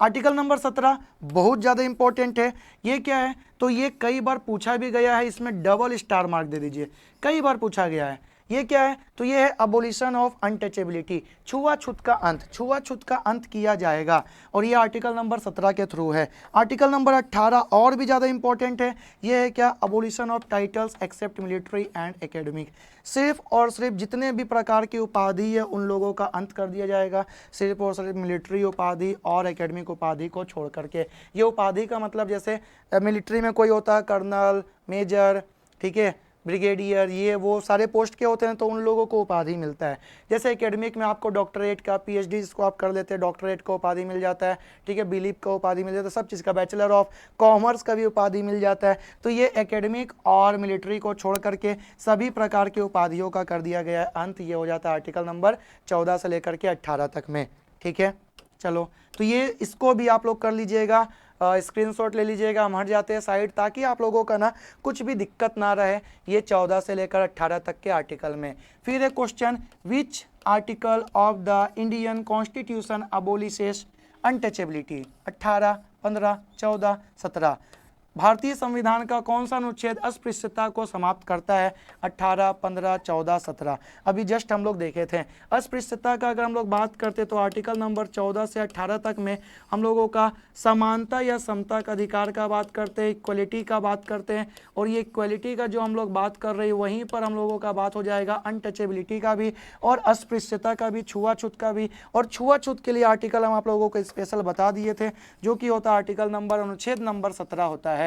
आर्टिकल नंबर 17 बहुत ज़्यादा इंपॉर्टेंट है। ये क्या है तो ये कई बार पूछा भी गया है, इसमें डबल स्टार मार्क दे दीजिए, कई बार पूछा गया है। ये क्या है तो ये है अबोलिशन ऑफ अनटचेबिलिटी, छुआछूत का अंत, छुआछूत का अंत किया जाएगा और ये आर्टिकल नंबर 17 के थ्रू है। आर्टिकल नंबर 18 और भी ज़्यादा इंपॉर्टेंट है। ये है क्या abolition of titles except military and academic, सिर्फ और सिर्फ जितने भी प्रकार की उपाधि है उन लोगों का अंत कर दिया जाएगा, सिर्फ और सिर्फ मिलिट्री उपाधि और एकेडमिक उपाधि को छोड़ करके। ये उपाधि का मतलब जैसे मिलिट्री में कोई होता है कर्नल, मेजर, ठीक है, ब्रिगेडियर, ये वो सारे पोस्ट के होते हैं तो उन लोगों को उपाधि मिलता है। जैसे एकेडमिक में आपको डॉक्टरेट का, पीएचडी जिसको आप कर लेते हैं डॉक्टरेट का उपाधि मिल जाता है, ठीक है, बिलीप का उपाधि मिल जाता है, सब चीज़ का, बैचलर ऑफ कॉमर्स का भी उपाधि मिल जाता है। तो ये एकेडमिक और मिलिट्री को छोड़ करके सभी प्रकार की उपाधियों का कर दिया गया है अंत। ये हो जाता है आर्टिकल नंबर 14 से लेकर के 18 तक में, ठीक है। चलो तो ये इसको भी आप लोग कर लीजिएगा, स्क्रीनशॉट ले लीजिएगा, हम हट जाते हैं साइड ताकि आप लोगों का ना कुछ भी दिक्कत ना रहे ये 14 से लेकर 18 तक के आर्टिकल में। फिर एक question, which article of the Indian constitution abolishes untouchability, 18, 15, 14, 17, भारतीय संविधान का कौन सा अनुच्छेद अस्पृश्यता को समाप्त करता है? 18, 15, 14, 17 अभी जस्ट हम लोग देखे थे। अस्पृश्यता का अगर हम लोग बात करते तो आर्टिकल नंबर 14 से 18 तक में हम लोगों का समानता या समता का अधिकार का बात करते हैं, इक्वलिटी का बात करते हैं, और ये इक्वलिटी का जो हम लोग बात कर रहे हैं वहीं पर हम लोगों का बात हो जाएगा अनटचेबिलिटी का भी और अस्पृश्यता का भी, छुआछूत का भी। और छुआछूत के लिए आर्टिकल हम आप लोगों को स्पेशल बता दिए थे जो कि होता है आर्टिकल नंबर अनुच्छेद नंबर 17 होता है।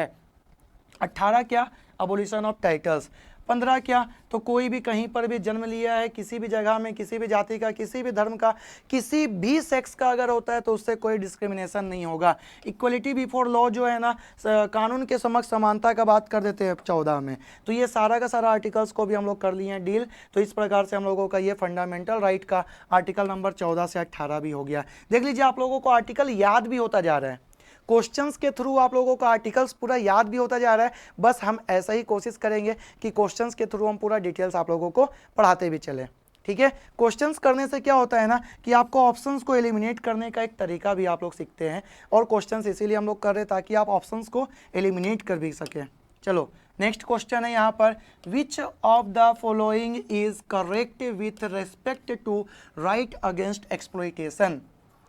18 क्या अबोलिशन ऑफ टाइटल्स, 15 क्या तो कोई भी कहीं पर भी जन्म लिया है किसी भी जगह में, किसी भी जाति का, किसी भी धर्म का, किसी भी सेक्स का अगर होता है तो उससे कोई डिस्क्रिमिनेशन नहीं होगा। इक्वलिटी बिफोर लॉ जो है ना, कानून के समक्ष समानता का बात कर देते हैं 14 में। तो ये सारा का सारा आर्टिकल्स को भी हम लोग कर लिए हैं डील। तो इस प्रकार से हम लोगों का ये फंडामेंटल राइट का आर्टिकल नंबर 14 से 18 भी हो गया। देख लीजिए आप लोगों को आर्टिकल याद भी होता जा रहा है, क्वेश्चंस के थ्रू आप लोगों को आर्टिकल्स पूरा याद भी होता जा रहा है। बस हम ऐसा ही कोशिश करेंगे कि क्वेश्चंस के थ्रू हम पूरा डिटेल्स आप लोगों को पढ़ाते भी चलें, ठीक है। क्वेश्चंस करने से क्या होता है ना कि आपको ऑप्शंस को एलिमिनेट करने का एक तरीका भी आप लोग सीखते हैं, और क्वेश्चंस इसीलिए हम लोग कर रहे हैं ताकि आप ऑप्शंस को एलिमिनेट कर भी सकें। चलो नेक्स्ट क्वेश्चन है यहाँ पर, which of the following is correct with respect to right against exploitation.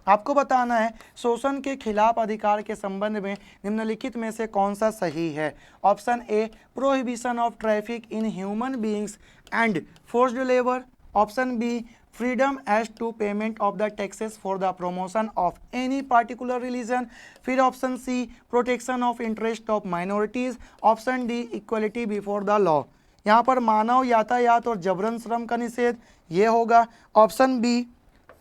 आपको बताना है शोषण के खिलाफ अधिकार के संबंध में निम्नलिखित में से कौन सा सही है। Option a, prohibition of traffic in human beings and forced labour. Option b, freedom as to payment of the taxes for the promotion of any particular religion. फिर option c, protection of interest of minorities. Option d, equality before the law. यहाँ पर मानव यातायात और जबरन श्रम का निषेध ये होगा। ऑप्शन बी,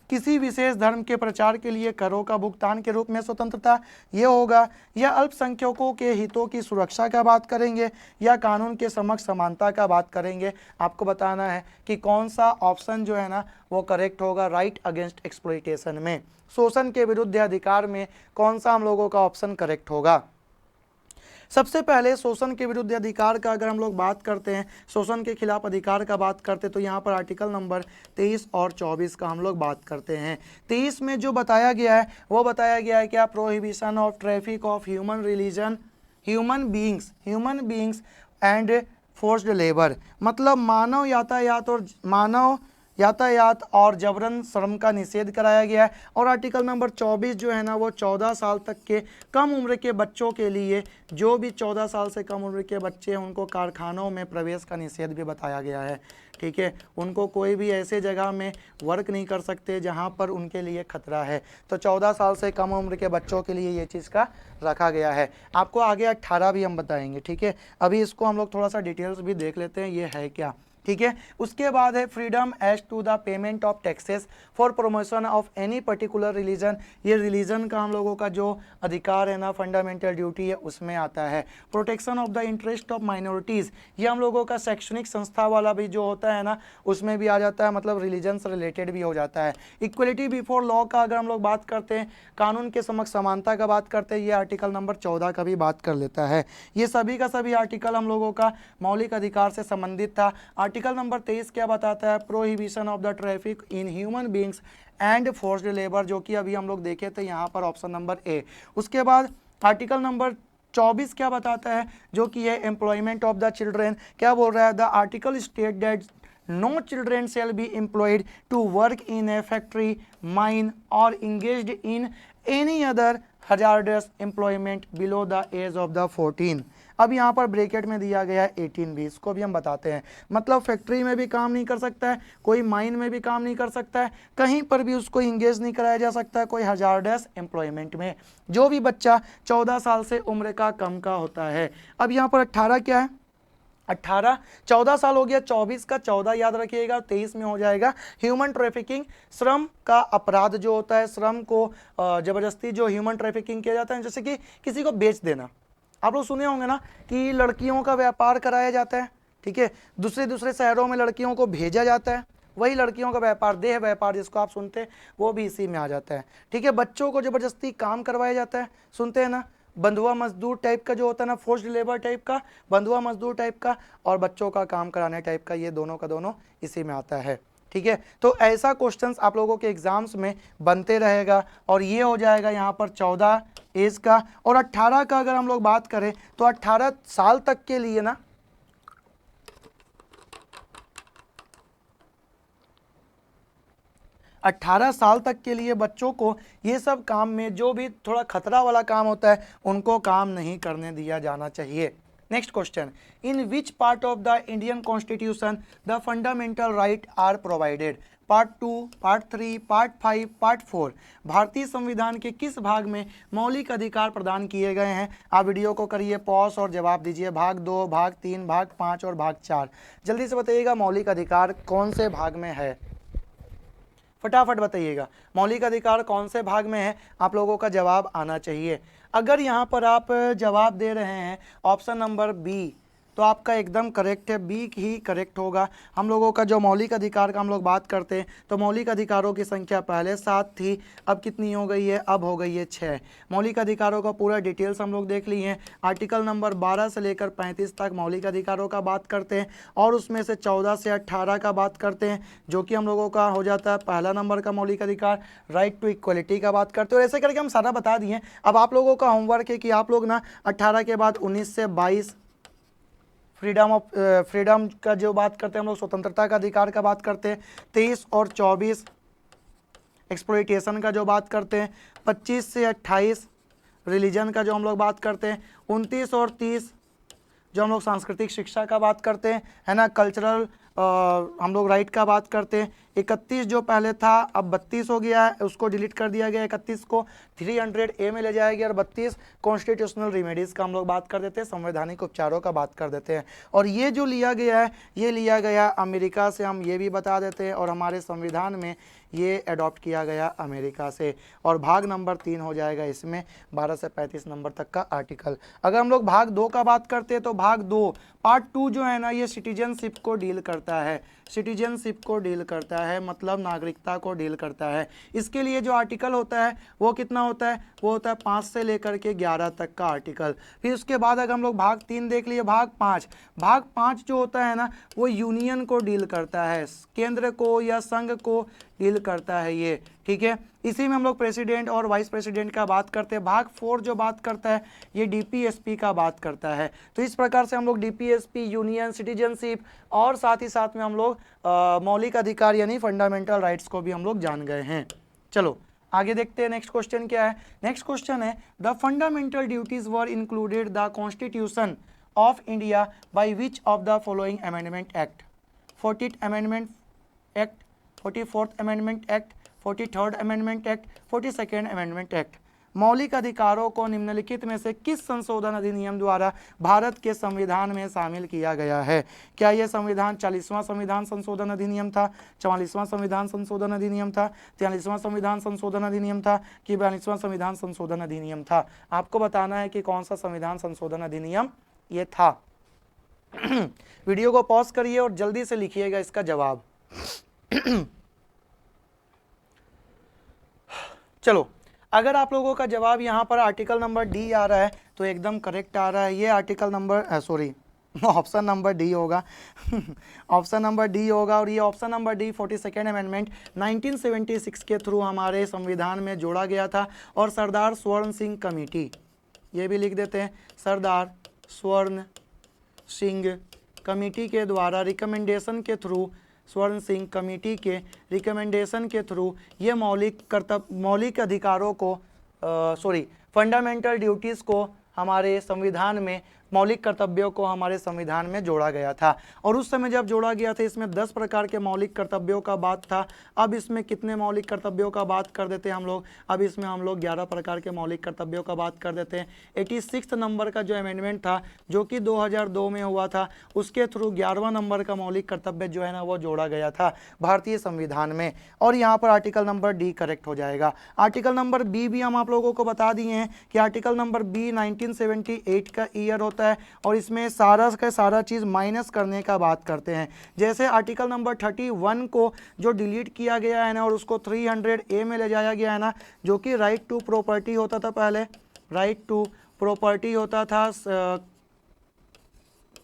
किसी विशेष धर्म के प्रचार के लिए करों का भुगतान के रूप में स्वतंत्रता ये होगा। या अल्पसंख्यकों के हितों की सुरक्षा का बात करेंगे, या कानून के समक्ष समानता का बात करेंगे। आपको बताना है कि कौन सा ऑप्शन जो है ना वो करेक्ट होगा राइट अगेंस्ट एक्सप्लॉयटेशन में, शोषण के विरुद्ध अधिकार में कौन सा हम लोगों का ऑप्शन करेक्ट होगा। सबसे पहले शोषण के विरुद्ध अधिकार का अगर हम लोग बात करते हैं, शोषण के खिलाफ अधिकार का बात करते हैं तो यहाँ पर आर्टिकल नंबर 23 और 24 का हम लोग बात करते हैं। 23 में जो बताया गया है वो बताया गया है क्या, prohibition of traffic of human beings and forced labour, मतलब मानव यातायात और जबरन श्रम का निषेध कराया गया है। और आर्टिकल नंबर 24 जो है ना वो 14 साल तक के कम उम्र के बच्चों के लिए, जो भी 14 साल से कम उम्र के बच्चे हैं उनको कारखानों में प्रवेश का निषेध भी बताया गया है, ठीक है। उनको कोई भी ऐसे जगह में वर्क नहीं कर सकते जहां पर उनके लिए खतरा है। तो 14 साल से कम उम्र के बच्चों के लिए ये चीज़ का रखा गया है। आपको आगे 18 भी हम बताएंगे, ठीक है। अभी इसको हम लोग थोड़ा सा डिटेल्स भी देख लेते हैं ये है क्या, ठीक है। उसके बाद है freedom as to the payment of taxes for promotion of any particular religion. ये रिलीजन का हम लोगों का जो अधिकार है ना, फंडामेंटल ड्यूटी है, उसमें आता है। Protection of the interest of minorities, ये हम लोगों का शैक्षणिक संस्था वाला भी जो होता है ना, उसमें भी आ जाता है, मतलब रिलीजन से रिलेटेड भी हो जाता है। इक्वलिटी बिफोर लॉ का अगर हम लोग बात करते हैं, कानून के समक्ष समानता का बात करते हैं, ये आर्टिकल नंबर 14 का भी बात कर लेता है। ये सभी का सभी आर्टिकल हम लोगों का मौलिक अधिकार से संबंधित था। आर्टिकल नंबर 23 क्या बताता है? Prohibition of the traffic in human beings and forced labour, जो कि अभी हम लोग देखे थे यहाँ पर ऑप्शन नंबर ए। उसके बाद आर्टिकल नंबर 24 क्या बताता है? जो कि है एम्प्लॉयमेंट ऑफ द चिल्ड्रेन। क्या बोल रहा है? The article state that no children shall be employed to work in a factory, mine or engaged in any other hazardous employment below the age of the 14। अब यहाँ पर bracket में दिया गया है 18 भी, इसको भी हम बताते हैं। मतलब फैक्ट्री में भी काम नहीं कर सकता है, कोई माइन में भी काम नहीं कर सकता है, कहीं पर भी उसको इंगेज नहीं कराया जा सकता है कोई हजारडस एम्प्लॉयमेंट में, जो भी बच्चा 14 साल से उम्र का कम का होता है। अब यहाँ पर 18 क्या है? 18 14 साल हो गया, 24 का 14 याद रखिएगा, 23 में हो जाएगा ह्यूमन ट्रैफिकिंग, श्रम का अपराध जो होता है, श्रम को जबरदस्ती जो ह्यूमन ट्रैफिकिंग किया जाता है, जैसे कि किसी को बेच देना। आप लोग सुने होंगे ना कि लड़कियों का व्यापार कराया जाता है, ठीक है, दूसरे शहरों में लड़कियों को भेजा जाता है, वही लड़कियों का व्यापार, देह व्यापार जिसको आप सुनते हैं, वो भी इसी में आ जाता है। ठीक है, बच्चों को जबरदस्ती काम करवाया जाता है, सुनते हैं ना, बंधुआ मजदूर टाइप का जो होता है ना, फोर्स्ड लेबर टाइप का, बंधुआ मजदूर टाइप का, और बच्चों का काम कराने टाइप का, ये दोनों का दोनों इसी में आता है। ठीक है, तो ऐसा क्वेश्चंस आप लोगों के एग्जाम्स में बनते रहेगा। और ये हो जाएगा यहाँ पर 14 एज का। और 18 का अगर हम लोग बात करें तो 18 साल तक के लिए ना, 18 साल तक के लिए बच्चों को ये सब काम में, जो भी थोड़ा खतरा वाला काम होता है, उनको काम नहीं करने दिया जाना चाहिए। Next question, in which part of the Indian constitution the fundamental right are provided? Part 2, part 3, part 5, part 4। भारतीय संविधान के किस भाग में मौलिक अधिकार प्रदान किए गए हैं? आप वीडियो को करिए पॉज और जवाब दीजिए। भाग 2, भाग 3, भाग 5 और भाग 4। जल्दी से बताइएगा मौलिक अधिकार कौन से भाग में है, फटाफट बताइएगा मौलिक अधिकार कौन से भाग में है, आप लोगों का जवाब आना चाहिए। अगर यहाँ पर आप जवाब दे रहे हैं ऑप्शन नंबर बी, तो आपका एकदम करेक्ट है, बी ही करेक्ट होगा। हम लोगों का जो मौलिक अधिकार का हम लोग बात करते हैं, तो मौलिक अधिकारों की संख्या पहले 7 थी, अब कितनी हो गई है? अब हो गई है 6। मौलिक अधिकारों का पूरा डिटेल्स हम लोग देख लिए हैं। आर्टिकल नंबर 12 से लेकर 35 तक मौलिक अधिकारों का बात करते हैं, और उसमें से 14 से 18 का बात करते हैं, जो कि हम लोगों का हो जाता है पहला नंबर का मौलिक अधिकार, राइट टू इक्वलिटी का बात करते हैं। और ऐसे करके हम सारा बता दिए। अब आप लोगों का होमवर्क है कि आप लोग ना 18 के बाद 19 से 22 फ्रीडम का जो बात करते हैं हम लोग, स्वतंत्रता का अधिकार का बात करते हैं, 23 और 24 एक्सप्लॉइटेशन का जो बात करते हैं, 25 से 28 रिलीजन का जो हम लोग बात करते हैं, 29 और 30 जो हम लोग सांस्कृतिक शिक्षा का बात करते हैं, है ना, कल्चरल हम लोग राइट का बात करते हैं। 31 जो पहले था अब 32 हो गया है, उसको डिलीट कर दिया गया। 31 को 300A में ले जाया गया, और 32 कॉन्स्टिट्यूशनल रेमेडीज़ का हम लोग बात कर देते हैं, संवैधानिक उपचारों का बात कर देते हैं। और ये जो लिया गया है, ये लिया गया अमेरिका से, हम ये भी बता देते हैं, और हमारे संविधान में ये अडॉप्ट किया गया अमेरिका से। और भाग नंबर 3 हो जाएगा इसमें 12 से 35 नंबर तक का आर्टिकल। अगर हम लोग भाग 2 का बात करते हैं, तो भाग 2 पार्ट 2 जो है ना, ये सिटीजनशिप को डील करता है, सिटीजनशिप को डील करता है, मतलब नागरिकता को डील करता है। इसके लिए जो आर्टिकल होता है वो कितना होता है? वो होता है 5 से लेकर के 11 तक का आर्टिकल। फिर उसके बाद अगर हम लोग भाग 3 देख लिए, भाग 5 जो होता है ना, वो यूनियन को डील करता है, केंद्र को या संघ को डील करता है ये। ठीक है, इसी में हम लोग प्रेसिडेंट और वाइस प्रेसिडेंट का बात करते हैं। भाग 4 जो बात करता है, ये डीपीएसपी का बात करता है। तो इस प्रकार से हम लोग डीपीएसपी, यूनियन, सिटीजनशिप और साथ ही साथ में हम लोग मौलिक अधिकार यानी फंडामेंटल राइट्स को भी हम लोग जान गए हैं। चलो आगे देखते हैं नेक्स्ट क्वेश्चन क्या है। नेक्स्ट क्वेश्चन है, the fundamental duties were included the constitution of India by which of the following amendment act? 40th amendment act, 44th amendment act, 43rd amendment act, 42nd amendment act. मौलिक अधिकारों को निम्नलिखित में से किस संशोधन अधिनियम द्वारा भारत के संविधान में शामिल किया गया है? क्या यह संविधान 40वां संविधान संशोधन अधिनियम था, 44वां संविधान संशोधन अधिनियम था, 43वां संविधान संशोधन अधिनियम था कि 42वां संविधान संशोधन अधिनियम था? आपको बताना है कि कौन सा संविधान संशोधन अधिनियम ये था। वीडियो को पॉज करिए और जल्दी से लिखिएगा इसका जवाब। चलो, अगर आप लोगों का जवाब यहाँ पर आर्टिकल नंबर डी आ रहा है तो एकदम करेक्ट आ रहा है। ये article number sorry option number D होगा। ऑप्शन नंबर डी होगा और ये option number D 42nd amendment 1976 के थ्रू हमारे संविधान में जोड़ा गया था। और सरदार स्वर्ण सिंह कमेटी, ये भी लिख देते हैं, सरदार स्वर्ण सिंह कमेटी के द्वारा रिकमेंडेशन के थ्रू, स्वर्ण सिंह कमेटी के रिकमेंडेशन के थ्रू ये मौलिक अधिकारों को फंडामेंटल ड्यूटीज़ को हमारे संविधान में, मौलिक कर्तव्यों को हमारे संविधान में जोड़ा गया था। और उस समय जब जोड़ा गया था इसमें 10 प्रकार के मौलिक कर्तव्यों का बात था। अब इसमें कितने मौलिक कर्तव्यों का बात कर देते हैं हम लोग? अब इसमें हम लोग 11 प्रकार के मौलिक कर्तव्यों का बात कर देते हैं। 86 नंबर का जो अमेंडमेंट था जो कि 2002 में हुआ था, उसके थ्रू 11वां नंबर का मौलिक कर्तव्य जो है ना वो जोड़ा गया था भारतीय संविधान में। और यहाँ पर आर्टिकल नंबर डी करेक्ट हो जाएगा। आर्टिकल नंबर बी भी हम आप लोगों को बता दिए हैं कि आर्टिकल नंबर बी 1978 का ईयर होता है और इसमें सारा का सारा चीज़ माइनस करने का बात करते हैं। जैसे आर्टिकल नंबर 31 को जो डिलीट किया गया है ना और उसको 300A में ले जाया गया है ना, जो कि राइट टू प्रॉपर्टी होता था, पहले राइट टू प्रॉपर्टी होता था,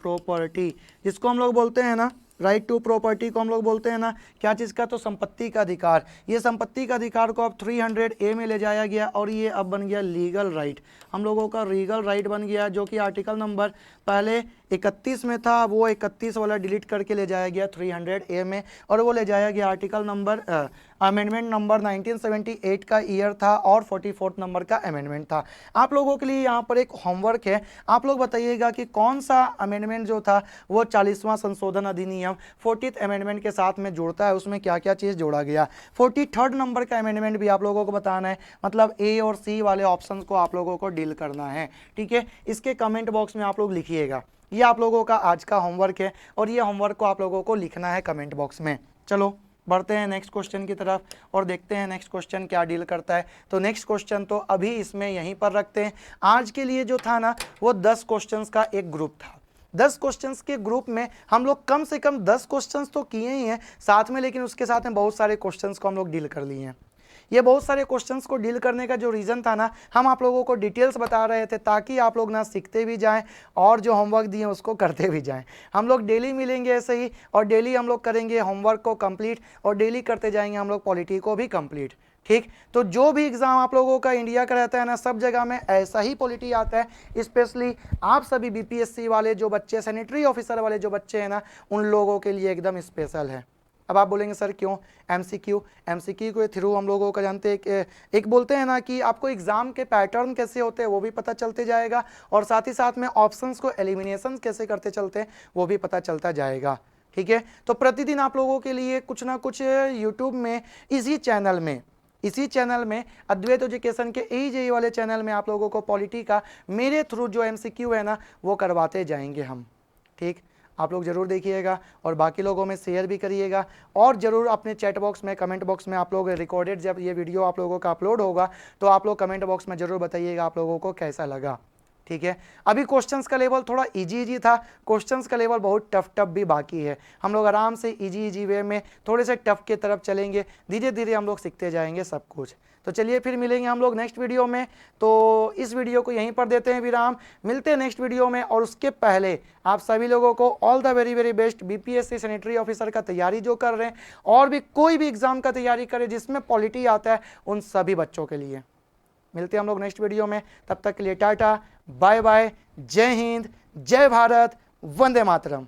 प्रॉपर्टी जिसको हम लोग बोलते हैं ना, राइट टू प्रॉपर्टी को हम लोग बोलते हैं ना क्या चीज़ का? तो संपत्ति का अधिकार। ये संपत्ति का अधिकार को अब 300A में ले जाया गया और ये अब बन गया लीगल राइट। हम लोगों का लीगल राइट बन गया, जो कि आर्टिकल नंबर पहले 31 में था, वो 31 वाला डिलीट करके ले जाया गया 300A में और वो ले जाया गया आर्टिकल नंबर अमेंडमेंट नंबर 1978 का ईयर था और 44 नंबर का अमेंडमेंट था। आप लोगों के लिए यहाँ पर एक होमवर्क है, आप लोग बताइएगा कि कौन सा अमेंडमेंट जो था वो 40वां संशोधन अधिनियम 40th अमेंडमेंट के साथ में जुड़ता है, उसमें क्या क्या चीज़ जोड़ा गया। 43rd नंबर का अमेंडमेंट भी आप लोगों को बताना है, मतलब ए और सी वाले ऑप्शन को आप लोगों को डील करना है। ठीक है, इसके कमेंट बॉक्स में आप लोग लिखिएगा। ये आप लोगों का आज का होमवर्क है और ये होमवर्क को आप लोगों को लिखना है कमेंट बॉक्स में। चलो बढ़ते हैं नेक्स्ट क्वेश्चन की तरफ और देखते हैं नेक्स्ट क्वेश्चन क्या डील करता है। तो नेक्स्ट क्वेश्चन तो अभी इसमें यहीं पर रखते हैं। आज के लिए जो था ना वो 10 क्वेश्चंस का एक ग्रुप था। 10 क्वेश्चंस के ग्रुप में हम लोग कम से कम 10 क्वेश्चंस तो किए ही हैं साथ में, लेकिन उसके साथ में बहुत सारे क्वेश्चंस को हम लोग डील कर लिए हैं। ये बहुत सारे क्वेश्चंस को डील करने का जो रीज़न था ना, हम आप लोगों को डिटेल्स बता रहे थे ताकि आप लोग ना सीखते भी जाएं और जो होमवर्क दिए उसको करते भी जाएं। हम लोग डेली मिलेंगे ऐसे ही और डेली हम लोग करेंगे होमवर्क को कंप्लीट और डेली करते जाएंगे हम लोग पॉलिटी को भी कंप्लीट। ठीक, तो जो भी एग्ज़ाम आप लोगों का इंडिया का रहता है ना, सब जगह में ऐसा ही पॉलिटी आता है। स्पेशली आप सभी बीपीएससी वाले जो बच्चे, सैनिटरी ऑफिसर वाले जो बच्चे हैं ना, उन लोगों के लिए एकदम स्पेशल है। अब आप बोलेंगे सर क्यों? एमसीक्यू के थ्रू हम लोगों का जानते हैं एक बोलते हैं ना कि आपको एग्ज़ाम के पैटर्न कैसे होते हैं वो भी पता चलते जाएगा और साथ ही साथ में ऑप्शंस को एलिमिनेशन कैसे करते चलते हैं वो भी पता चलता जाएगा। ठीक है, तो प्रतिदिन आप लोगों के लिए कुछ ना कुछ यूट्यूब में इसी चैनल में अद्वैत एजुकेशन के AJE वाले चैनल में आप लोगों को पॉलिटी का मेरे थ्रू जो MCQ है ना वो करवाते जाएंगे हम। ठीक, आप लोग ज़रूर देखिएगा और बाकी लोगों में शेयर भी करिएगा और ज़रूर अपने चैट बॉक्स में, कमेंट बॉक्स में आप लोग रिकॉर्डेड जब ये वीडियो आप लोगों का अपलोड होगा तो आप लोग कमेंट बॉक्स में ज़रूर बताइएगा आप लोगों को कैसा लगा। ठीक है, अभी क्वेश्चंस का लेवल थोड़ा इजी था, क्वेश्चंस का लेवल बहुत टफ भी बाकी है। हम लोग आराम से इजी वे में थोड़े से टफ के तरफ चलेंगे, धीरे धीरे हम लोग सीखते जाएंगे सब कुछ। तो चलिए फिर मिलेंगे हम लोग नेक्स्ट वीडियो में। तो इस वीडियो को यहीं पर देते हैं विराम, मिलते हैं नेक्स्ट वीडियो में। और उसके पहले आप सभी लोगों को all the very best. BPSC sanitary officer का तैयारी जो कर रहे हैं और भी कोई भी एग्जाम का तैयारी करे जिसमें पॉलिटी आता है, उन सभी बच्चों के लिए मिलते हैं हम लोग नेक्स्ट वीडियो में। तब तक के लिए टाटा बाय बाय, जय हिंद, जय भारत, वंदे मातरम।